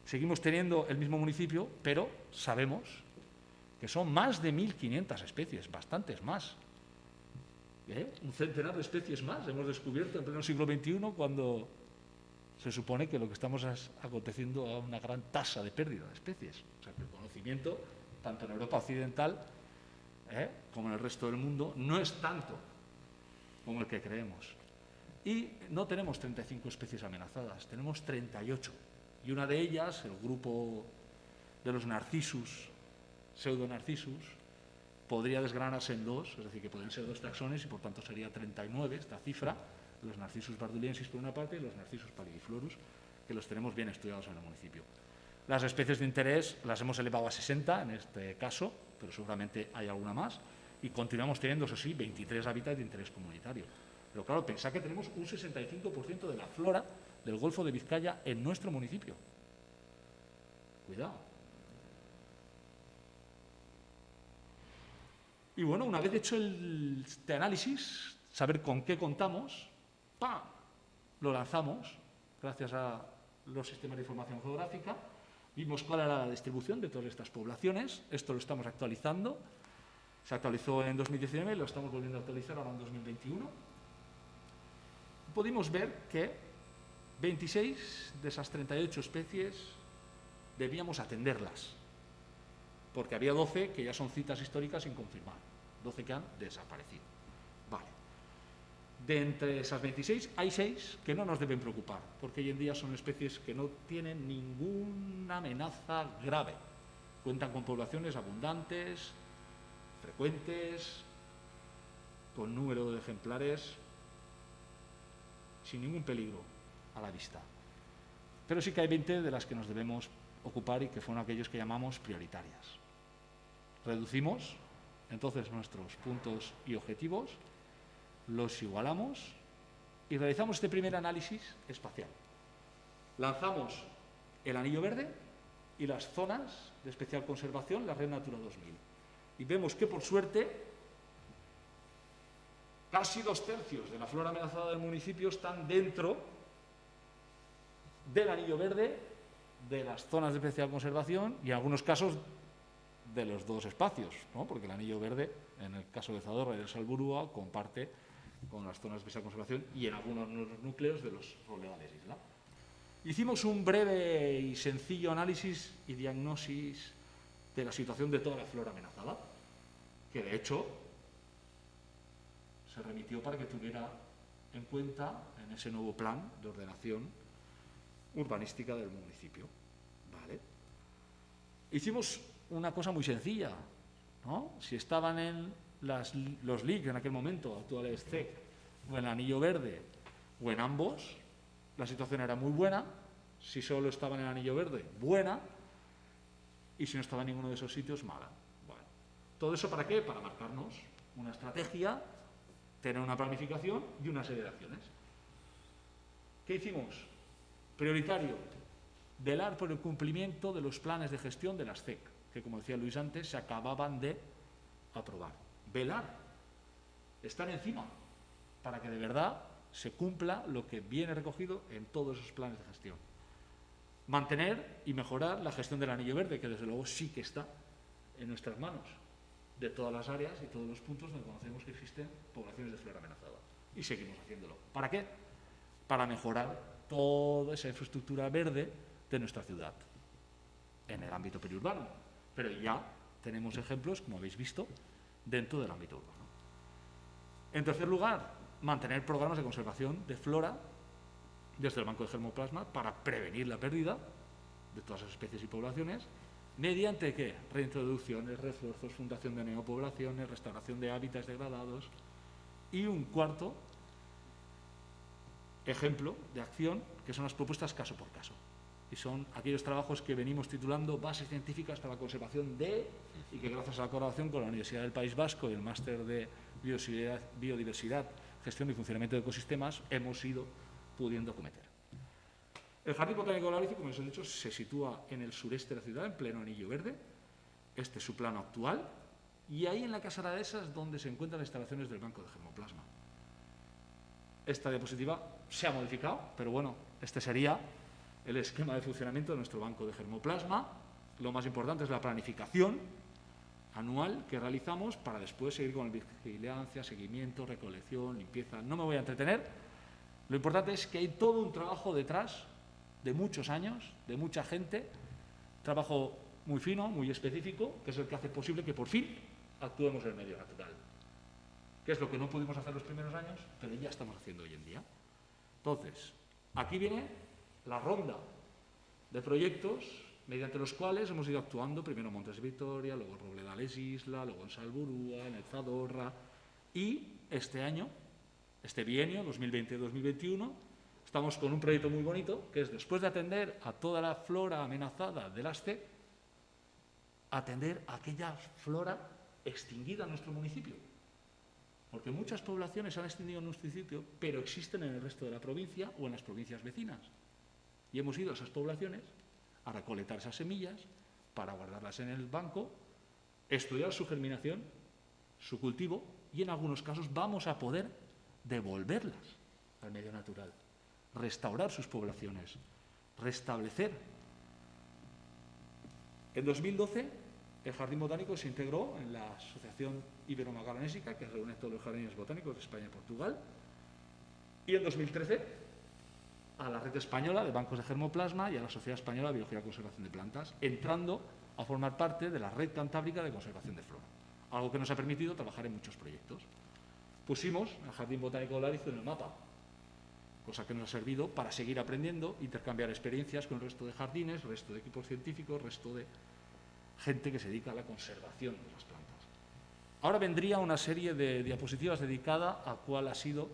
seguimos teniendo el mismo municipio, pero sabemos que son más de 1.500 especies, bastantes más. Un centenar de especies más hemos descubierto en pleno siglo XXI, cuando se supone que lo que estamos aconteciendo a una gran tasa de pérdida de especies. O sea, que el conocimiento, tanto en Europa occidental como en el resto del mundo, no es tanto como el que creemos. Y no tenemos 35 especies amenazadas, tenemos 38. Y una de ellas, el grupo de los Narcissus, pseudonarcissus, podría desgranarse en 2, es decir, que podrían ser 2 taxones y por tanto sería 39 esta cifra, los Narcissus barduliensis por una parte y los Narcissus pallidiflorus, que los tenemos bien estudiados en el municipio. Las especies de interés las hemos elevado a 60 en este caso, pero seguramente hay alguna más, y continuamos teniendo, eso sí, 23 hábitats de interés comunitario. Pero claro, pensad que tenemos un 65% de la flora del Golfo de Vizcaya en nuestro municipio. Cuidado. Y bueno, una vez hecho este análisis, saber con qué contamos, ¡pam!, lo lanzamos gracias a los sistemas de información geográfica. Vimos cuál era la distribución de todas estas poblaciones. Esto lo estamos actualizando. Se actualizó en 2019, lo estamos volviendo a actualizar ahora en 2021. Pudimos ver que 26 de esas 38 especies debíamos atenderlas, porque había 12 que ya son citas históricas sin confirmar, 12 que han desaparecido. Vale. De entre esas 26 hay 6 que no nos deben preocupar, porque hoy en día son especies que no tienen ninguna amenaza grave. Cuentan con poblaciones abundantes, frecuentes, con número de ejemplares, sin ningún peligro a la vista. Pero sí que hay 20 de las que nos debemos ocupar y que fueron aquellos que llamamos prioritarias. Reducimos entonces nuestros puntos y objetivos, los igualamos y realizamos este primer análisis espacial. Lanzamos el anillo verde y las zonas de especial conservación, la Red Natura 2000. Y vemos que, por suerte, casi 2/3 de la flora amenazada del municipio están dentro del anillo verde, de las zonas de especial conservación y en algunos casos de los 2 espacios, ¿no? Porque el anillo verde, en el caso de Zadorra y del Salburúa, comparte con las zonas de especial conservación y en algunos núcleos de los roledales isla. Hicimos un breve y sencillo análisis y diagnosis de la situación de toda la flora amenazada, que de hecho se remitió para que tuviera en cuenta en ese nuevo plan de ordenación urbanística del municipio. ¿Vale? Hicimos una cosa muy sencilla, ¿no? Si estaban en los LIC en aquel momento, actuales CEC, o en el anillo verde, o en ambos, la situación era muy buena. Si solo estaban en el anillo verde, buena, y si no estaba en ninguno de esos sitios, mala. Bueno, ¿todo eso para qué? Para marcarnos una estrategia, tener una planificación y una serie de acciones. ¿Qué hicimos? Prioritario, velar por el cumplimiento de los planes de gestión de las CEC, que, como decía Luis antes, se acababan de aprobar. Velar, estar encima, para que de verdad se cumpla lo que viene recogido en todos esos planes de gestión. Mantener y mejorar la gestión del anillo verde, que desde luego sí que está en nuestras manos, de todas las áreas y todos los puntos donde conocemos que existen poblaciones de flora amenazada. Y seguimos haciéndolo. ¿Para qué? Para mejorar toda esa infraestructura verde de nuestra ciudad, en el ámbito periurbano. Pero ya tenemos ejemplos, como habéis visto, dentro del ámbito urbano. En tercer lugar, mantener programas de conservación de flora desde el banco de germoplasma para prevenir la pérdida de todas las especies y poblaciones, mediante ¿qué? Reintroducciones, refuerzos, fundación de neopoblaciones, restauración de hábitats degradados. Y un cuarto ejemplo de acción, que son las propuestas caso por caso. Y son aquellos trabajos que venimos titulando Bases científicas para la conservación de, y que gracias a la colaboración con la Universidad del País Vasco y el Máster de Biodiversidad, Gestión y Funcionamiento de Ecosistemas, hemos ido pudiendo acometer. El Jardín Botánico de la Bici, como os he dicho, se sitúa en el sureste de la ciudad, en pleno anillo verde. Este es su plano actual. Y ahí en la Casa de Esas es donde se encuentran las instalaciones del banco de germoplasma. Esta diapositiva se ha modificado, pero bueno, este sería el esquema de funcionamiento de nuestro banco de germoplasma. Lo más importante es la planificación anual que realizamos para después seguir con vigilancia, seguimiento, recolección, limpieza. No me voy a entretener. Lo importante es que hay todo un trabajo detrás de muchos años, de mucha gente, trabajo muy fino, muy específico, que es el que hace posible que por fin actuemos en el medio natural, que es lo que no pudimos hacer los primeros años, pero ya estamos haciendo hoy en día. Entonces, aquí viene la ronda de proyectos mediante los cuales hemos ido actuando primero en Montes de Vitoria, luego en Robledales Isla, luego en Salburúa, en el Zadorra, y este año, este bienio, 2020-2021, estamos con un proyecto muy bonito, que es, después de atender a toda la flora amenazada del ASCE, atender a aquella flora extinguida en nuestro municipio. Porque muchas poblaciones se han extinguido en nuestro municipio, pero existen en el resto de la provincia o en las provincias vecinas. Y hemos ido a esas poblaciones a recolectar esas semillas para guardarlas en el banco, estudiar su germinación, su cultivo, y en algunos casos vamos a poder devolverlas al medio natural, restaurar sus poblaciones, restablecer. En 2012, el Jardín Botánico se integró en la Asociación Ibero-Magallanésica, que reúne todos los jardines botánicos de España y Portugal, y en 2013 a la Red Española de Bancos de Germoplasma y a la Sociedad Española de Biología y Conservación de Plantas, entrando a formar parte de la Red Cantábrica de Conservación de Flora, algo que nos ha permitido trabajar en muchos proyectos. Pusimos el Jardín Botánico de Larizo en el mapa, cosa que nos ha servido para seguir aprendiendo, intercambiar experiencias con el resto de jardines, el resto de equipos científicos, el resto de gente que se dedica a la conservación de las plantas. Ahora vendría una serie de diapositivas dedicada a cuál ha sido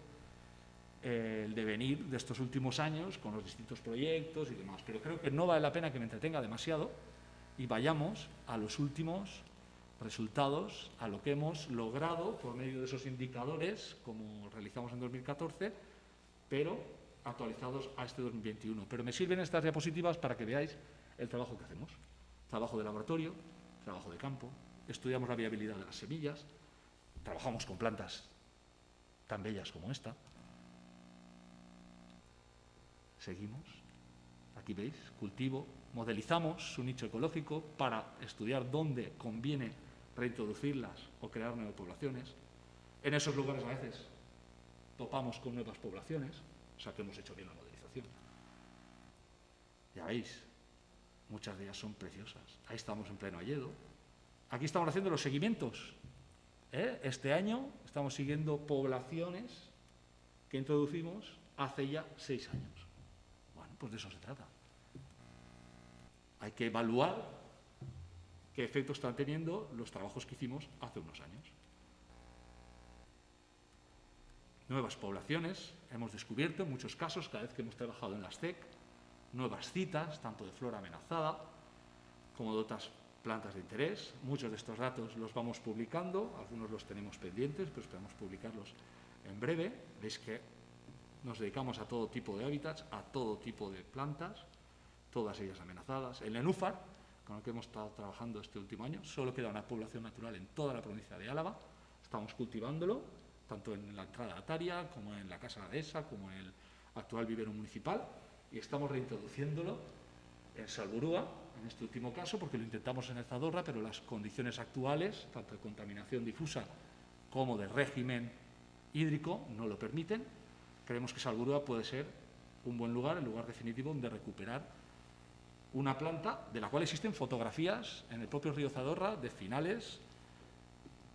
el devenir de estos últimos años con los distintos proyectos y demás, pero creo que no vale la pena que me entretenga demasiado y vayamos a los últimos resultados, a lo que hemos logrado por medio de esos indicadores, como realizamos en 2014, pero actualizados a este 2021. Pero me sirven estas diapositivas para que veáis el trabajo que hacemos. Trabajo de laboratorio, trabajo de campo, estudiamos la viabilidad de las semillas, trabajamos con plantas tan bellas como esta. Seguimos, aquí veis, cultivo, modelizamos su nicho ecológico para estudiar dónde conviene reintroducirlas o crear nuevas poblaciones. En esos lugares a veces topamos con nuevas poblaciones, o sea que hemos hecho bien la modelización. Ya veis, muchas de ellas son preciosas. Ahí estamos en pleno hayedo. Aquí estamos haciendo los seguimientos. Este año estamos siguiendo poblaciones que introducimos hace ya 6 años. Bueno, pues de eso se trata. Hay que evaluar qué efecto están teniendo los trabajos que hicimos hace unos años. Nuevas poblaciones, hemos descubierto en muchos casos, cada vez que hemos trabajado en las CEC, nuevas citas, tanto de flora amenazada como de otras plantas de interés. Muchos de estos datos los vamos publicando, algunos los tenemos pendientes, pero esperamos publicarlos en breve. Veis que nos dedicamos a todo tipo de hábitats, a todo tipo de plantas, todas ellas amenazadas. En Nenúfar, con el que hemos estado trabajando este último año, solo queda una población natural en toda la provincia de Álava. Estamos cultivándolo, tanto en la entrada Ataria, como en la Casa de la Dehesa, como en el actual vivero municipal, y estamos reintroduciéndolo en Salburúa, en este último caso, porque lo intentamos en el Zadorra, pero las condiciones actuales, tanto de contaminación difusa como de régimen hídrico, no lo permiten. Creemos que Salburúa puede ser un buen lugar, el lugar definitivo donde recuperar una planta de la cual existen fotografías en el propio río Zadorra de finales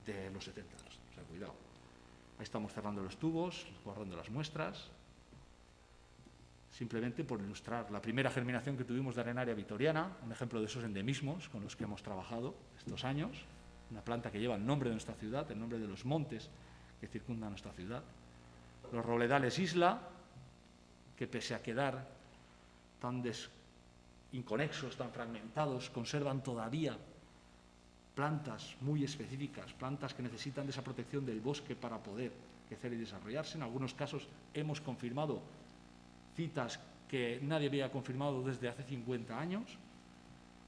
de los 70. O sea, cuidado. Ahí estamos cerrando los tubos, guardando las muestras, simplemente por ilustrar la primera germinación que tuvimos de arenaria vitoriana, un ejemplo de esos endemismos con los que hemos trabajado estos años, una planta que lleva el nombre de nuestra ciudad, el nombre de los montes que circundan nuestra ciudad. Los robledales isla, que pese a quedar tan inconexos, tan fragmentados, conservan todavía plantas muy específicas, plantas que necesitan de esa protección del bosque para poder crecer y desarrollarse. En algunos casos hemos confirmado citas que nadie había confirmado desde hace 50 años.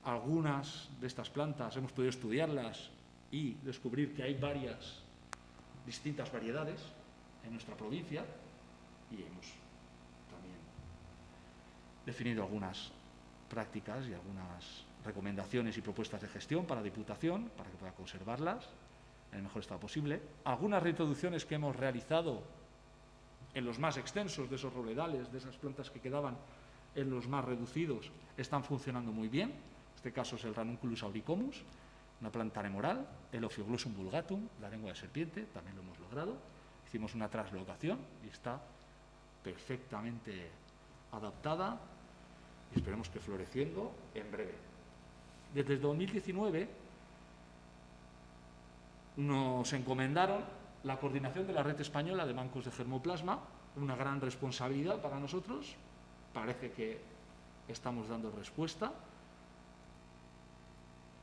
Algunas de estas plantas hemos podido estudiarlas y descubrir que hay varias distintas variedades en nuestra provincia, y hemos también definido algunas prácticas y algunas recomendaciones y propuestas de gestión para Diputación, para que pueda conservarlas en el mejor estado posible. Algunas reintroducciones que hemos realizado en los más extensos de esos robledales, de esas plantas que quedaban en los más reducidos, están funcionando muy bien. Este caso es el Ranunculus auricomus, una planta anemoral, el Ophioglossum vulgatum, la lengua de serpiente, también lo hemos logrado. Hicimos una translocación y está perfectamente adaptada y esperemos que floreciendo en breve. Desde el 2019 nos encomendaron la coordinación de la red española de bancos de germoplasma, una gran responsabilidad para nosotros. Parece que estamos dando respuesta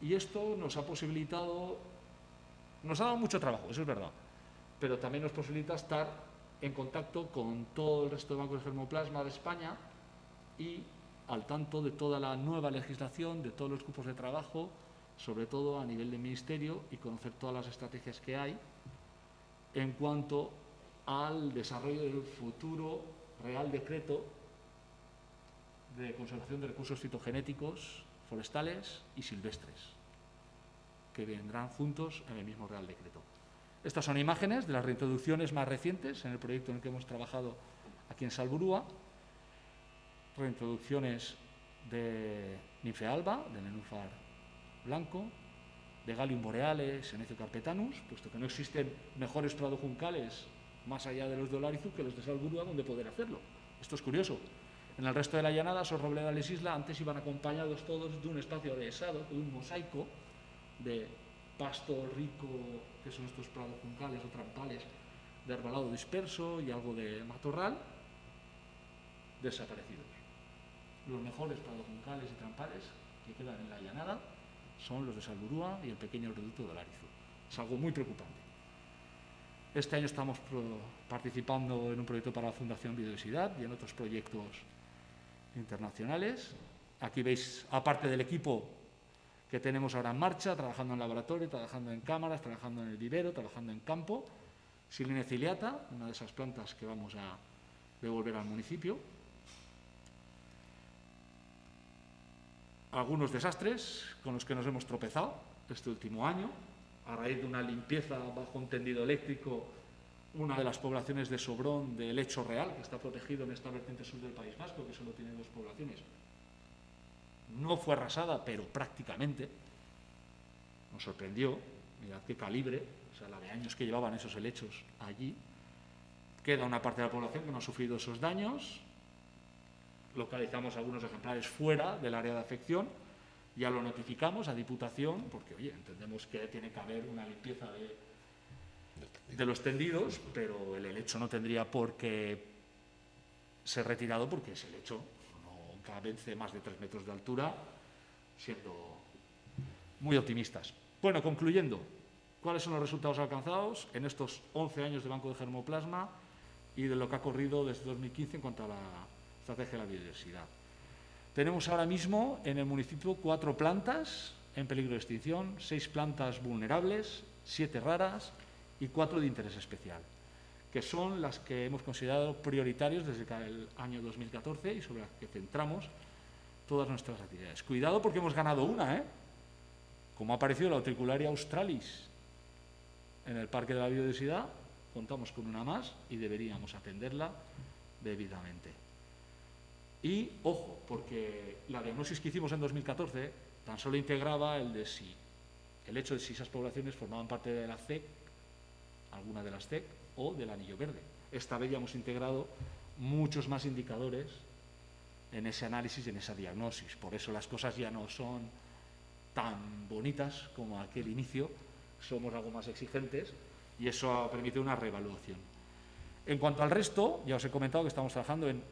y esto nos ha posibilitado, nos ha dado mucho trabajo, eso es verdad, pero también nos posibilita estar en contacto con todo el resto de bancos de germoplasma de España y al tanto de toda la nueva legislación, de todos los grupos de trabajo, sobre todo a nivel de ministerio, y conocer todas las estrategias que hay en cuanto al desarrollo del futuro Real Decreto de conservación de recursos fitogenéticos, forestales y silvestres, que vendrán juntos en el mismo Real Decreto. Estas son imágenes de las reintroducciones más recientes en el proyecto en el que hemos trabajado aquí en Salburúa. Reintroducciones de Ninfealba, de nenúfar blanco, de Galium borealis, Senecio carpetanus, puesto que no existen mejores pradojuncales más allá de los de Olarizu que los de Salburúa donde poder hacerlo. Esto es curioso. En el resto de la llanada, esos robledales isla antes iban acompañados todos de un espacio dehesado, de un mosaico de pasto rico, que son estos pradojuncales o trampales de arbolado disperso y algo de matorral, desaparecidos. Los mejores pradojuncales y trampales que quedan en la llanada son los de Salburúa y el pequeño reducto de Olarizu. Es algo muy preocupante. Este año estamos participando en un proyecto para la Fundación Biodiversidad y en otros proyectos internacionales. Aquí veis, aparte del equipo que tenemos ahora en marcha, trabajando en laboratorio, trabajando en cámaras, trabajando en el vivero, trabajando en campo, Silene ciliata, una de esas plantas que vamos a devolver al municipio. Algunos desastres con los que nos hemos tropezado este último año, a raíz de una limpieza bajo un tendido eléctrico, una de las poblaciones de Sobrón del Lecho Real, que está protegido en esta vertiente sur del País Vasco, que solo tiene 2 poblaciones. No fue arrasada, pero prácticamente. Nos sorprendió, mirad qué calibre, o sea, la de años que llevaban esos helechos allí. Queda una parte de la población que no ha sufrido esos daños. Localizamos algunos ejemplares fuera del área de afección, Ya lo notificamos a Diputación, porque, oye, entendemos que tiene que haber una limpieza de los tendidos, pero el helecho no tendría por qué ser retirado porque es helecho, no vence más de 3 metros de altura, siendo muy optimistas. Bueno, concluyendo, ¿cuáles son los resultados alcanzados en estos 11 años de Banco de Germoplasma y de lo que ha corrido desde 2015 en cuanto a la estrategia de la biodiversidad? Tenemos ahora mismo en el municipio 4 plantas en peligro de extinción, 6 plantas vulnerables, 7 raras y 4 de interés especial, que son las que hemos considerado prioritarios desde el año 2014 y sobre las que centramos todas nuestras actividades. Cuidado porque hemos ganado una, como ha aparecido la Utricularia australis en el Parque de la Biodiversidad, contamos con una más y deberíamos atenderla debidamente. Y, ojo, porque la diagnosis que hicimos en 2014 tan solo integraba el hecho de si esas poblaciones formaban parte de la CEC, alguna de las CEC, o del anillo verde. Esta vez ya hemos integrado muchos más indicadores en ese análisis y en esa diagnosis. Por eso las cosas ya no son tan bonitas como aquel inicio, somos algo más exigentes y eso ha permitido una reevaluación. En cuanto al resto, ya os he comentado que estamos trabajando en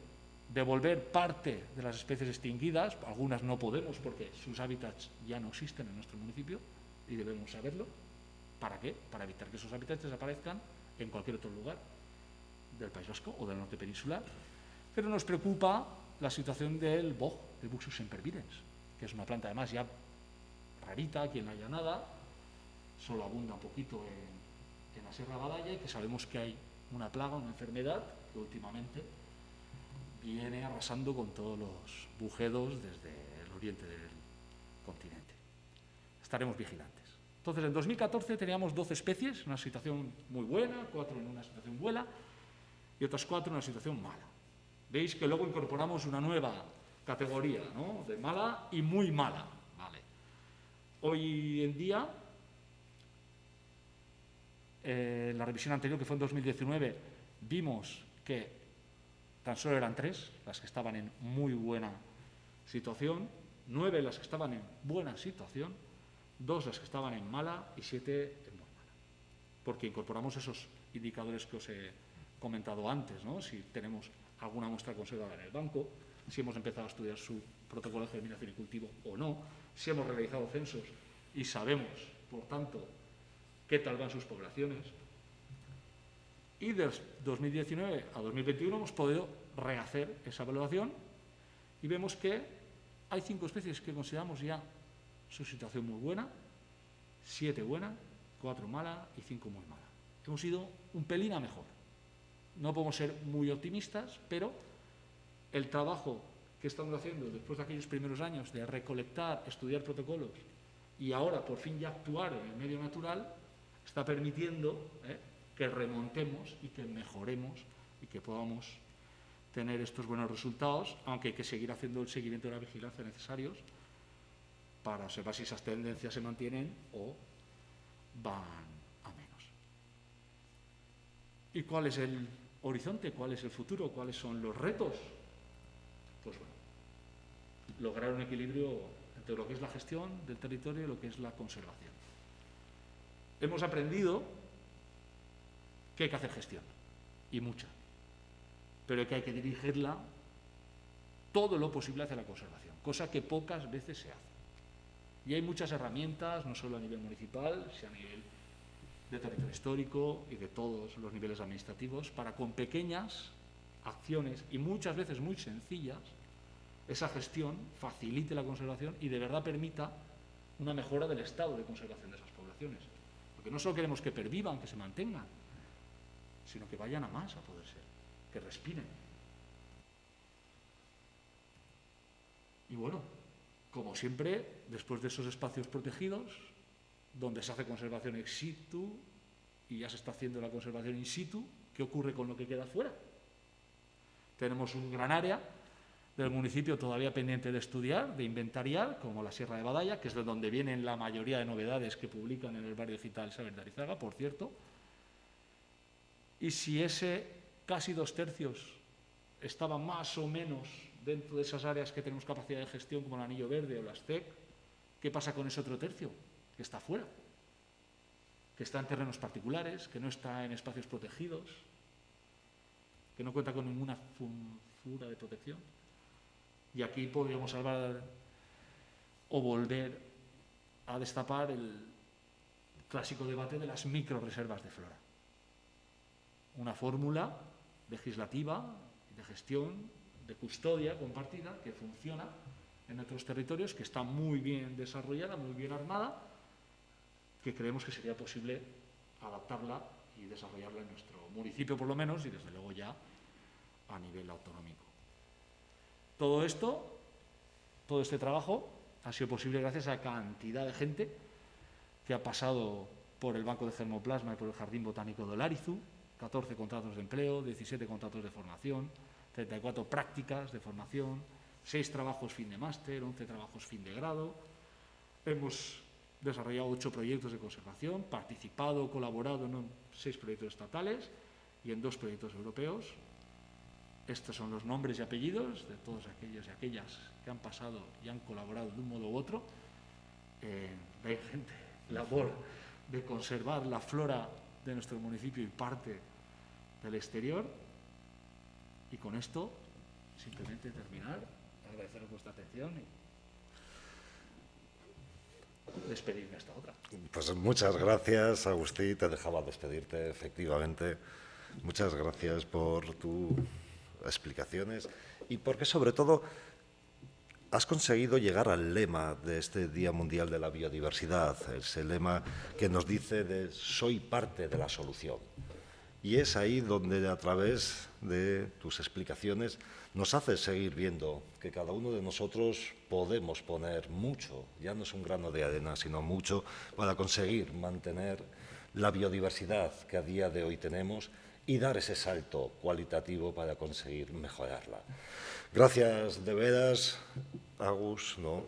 devolver parte de las especies extinguidas, algunas no podemos porque sus hábitats ya no existen en nuestro municipio y debemos saberlo. ¿Para qué? Para evitar que esos hábitats desaparezcan en cualquier otro lugar del País Vasco o del norte peninsular. Pero nos preocupa la situación del boj, del Buxus sempervirens, que es una planta además ya rarita aquí en la llanada, solo abunda un poquito en la Sierra Badalla y que sabemos que hay una plaga, una enfermedad que últimamente viene arrasando con todos los bujedos desde el oriente del continente. Estaremos vigilantes. Entonces, en 2014 teníamos 12 especies, una situación muy buena, 4 en una situación buena y otras 4 en una situación mala. Veis que luego incorporamos una nueva categoría, ¿no?, de mala y muy mala. Vale. Hoy en día, en la revisión anterior, que fue en 2019, vimos que tan solo eran 3 las que estaban en muy buena situación, 9 las que estaban en buena situación, 2 las que estaban en mala y 7 en muy mala. Porque incorporamos esos indicadores que os he comentado antes, ¿no? Si tenemos alguna muestra conservada en el banco, si hemos empezado a estudiar su protocolo de germinación y cultivo o no, si hemos realizado censos y sabemos, por tanto, qué tal van sus poblaciones. Y de 2019 a 2021 hemos podido rehacer esa evaluación y vemos que hay 5 especies que consideramos ya su situación muy buena, 7 buena, 4 mala y 5 muy mala. Hemos ido un pelín a mejor. No podemos ser muy optimistas, pero el trabajo que estamos haciendo después de aquellos primeros años de recolectar, estudiar protocolos y ahora por fin ya actuar en el medio natural está permitiendo que remontemos y que mejoremos y que podamos tener estos buenos resultados, aunque hay que seguir haciendo el seguimiento de la vigilancia necesarios para observar si esas tendencias se mantienen o van a menos. ¿Y cuál es el horizonte? ¿Cuál es el futuro? ¿Cuáles son los retos? Pues bueno, lograr un equilibrio entre lo que es la gestión del territorio y lo que es la conservación. Hemos aprendido que hay que hacer gestión, y mucha, pero que hay que dirigirla todo lo posible hacia la conservación, cosa que pocas veces se hace. Y hay muchas herramientas, no solo a nivel municipal, sino a nivel de territorio histórico y de todos los niveles administrativos, para con pequeñas acciones y muchas veces muy sencillas, esa gestión facilite la conservación y de verdad permita una mejora del estado de conservación de esas poblaciones. Porque no solo queremos que pervivan, que se mantengan, sino que vayan a más a poder ser, que respiren. Y bueno, como siempre, después de esos espacios protegidos, donde se hace conservación ex situ y ya se está haciendo la conservación in situ, ¿qué ocurre con lo que queda fuera? Tenemos un gran área del municipio todavía pendiente de estudiar, de inventariar, como la Sierra de Badalla, que es de donde vienen la mayoría de novedades que publican en el barrio digital Saber de Arizaga, por cierto. Y si ese casi 2/3 estaba más o menos dentro de esas áreas que tenemos capacidad de gestión, como el anillo verde o las CEC, ¿Qué pasa con ese otro tercio que está fuera? Que está en terrenos particulares, que no está en espacios protegidos, que no cuenta con ninguna figura de protección. Y aquí podríamos hablar o volver a destapar el clásico debate de las microrreservas de flora. Una fórmula legislativa, de gestión, de custodia compartida que funciona en otros territorios, que está muy bien desarrollada, muy bien armada, que creemos que sería posible adaptarla y desarrollarla en nuestro municipio por lo menos y desde luego ya a nivel autonómico. Todo esto, todo este trabajo ha sido posible gracias a cantidad de gente que ha pasado por el Banco de Germoplasma y por el Jardín Botánico de Olarizu, 14 contratos de empleo, 17 contratos de formación, 34 prácticas de formación, 6 trabajos fin de máster, 11 trabajos fin de grado. Hemos desarrollado 8 proyectos de conservación, participado, colaborado en 6 proyectos estatales y en 2 proyectos europeos. Estos son los nombres y apellidos de todos aquellos y aquellas que han pasado y han colaborado de un modo u otro en la ingente labor de conservar la flora de nuestro municipio y parte del exterior. Y con esto, simplemente terminar, agradeceros vuestra atención y despedirme hasta otra.
Pues muchas gracias, Agustí. Te dejaba despedirte, efectivamente. Muchas gracias por tus explicaciones y porque, sobre todo, has conseguido llegar al lema de este Día Mundial de la Biodiversidad, ese lema que nos dice de soy parte de la solución. Y es ahí donde, a través de tus explicaciones, nos haces seguir viendo que cada uno de nosotros podemos poner mucho, ya no es un grano de arena, sino mucho, para conseguir mantener la biodiversidad que a día de hoy tenemos y dar ese salto cualitativo para conseguir mejorarla. Gracias de veras, Agus, ¿no?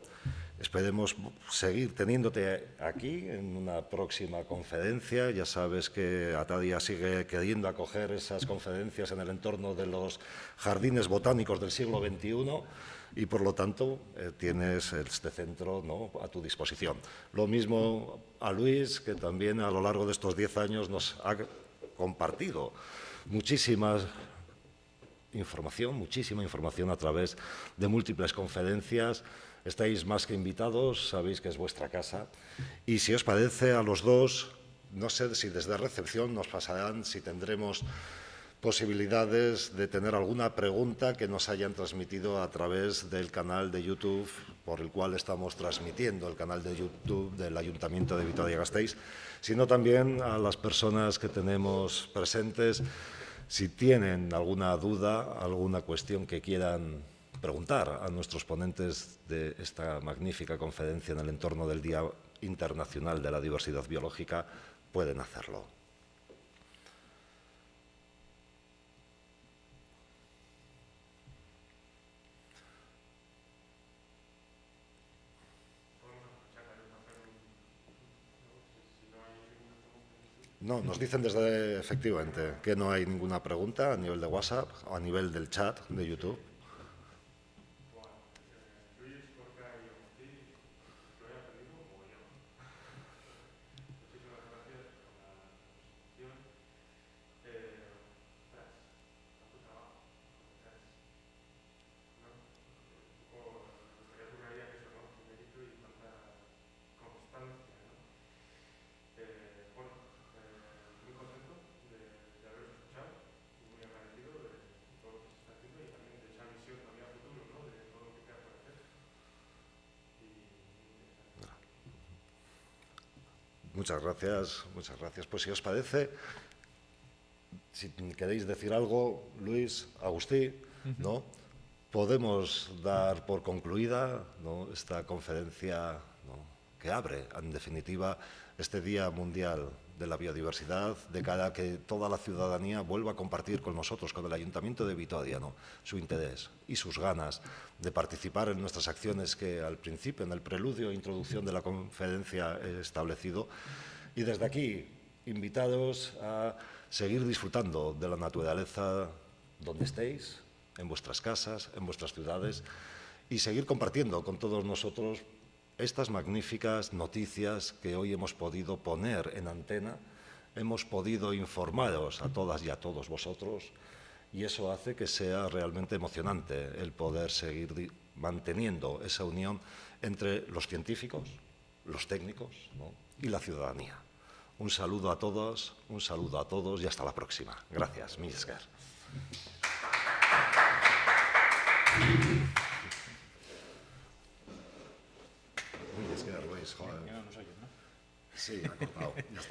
Esperemos seguir teniéndote aquí en una próxima conferencia. Ya sabes que Atadia sigue queriendo acoger esas conferencias en el entorno de los jardines botánicos del siglo XXI y, por lo tanto, tienes este centro, ¿no?, a tu disposición. Lo mismo a Luis, que también a lo largo de estos 10 años nos ha compartido muchísima información a través de múltiples conferencias. Estáis más que invitados, sabéis que es vuestra casa. Y si os parece, a los dos, no sé si desde recepción nos pasarán, si tendremos posibilidades de tener alguna pregunta que nos hayan transmitido a través del canal de YouTube por el cual estamos transmitiendo, el canal de YouTube del Ayuntamiento de Vitoria-Gasteiz, sino también a las personas que tenemos presentes, si tienen alguna duda, alguna cuestión que quieran preguntar a nuestros ponentes de esta magnífica conferencia en el entorno del Día Internacional de la Diversidad Biológica, pueden hacerlo. No, nos dicen desde, efectivamente, que no hay ninguna pregunta a nivel de WhatsApp o a nivel del chat de YouTube. Muchas gracias, muchas gracias. Pues si os parece, si queréis decir algo, Luis, Agustí, ¿no?, podemos dar por concluida, ¿no?, esta conferencia, ¿no?, que abre, en definitiva, este Día Mundial de la Biodiversidad, de cara a que toda la ciudadanía vuelva a compartir con nosotros, con el Ayuntamiento de Vitoria, ¿no?, su interés y sus ganas de participar en nuestras acciones que al principio, en el preludio e introducción de la conferencia, he establecido. Y desde aquí, invitados a seguir disfrutando de la naturaleza donde estéis, en vuestras casas, en vuestras ciudades, y seguir compartiendo con todos nosotros estas magníficas noticias que hoy hemos podido poner en antena, hemos podido informaros a todas y a todos vosotros, y eso hace que sea realmente emocionante el poder seguir manteniendo esa unión entre los científicos, los técnicos, ¿no?, y la ciudadanía. Un saludo a todos y hasta la próxima. Gracias, mil esker. Mil esker, Luis, joder.
Ya no nos oyen, ¿no?
Sí, ha cortado. Ya está.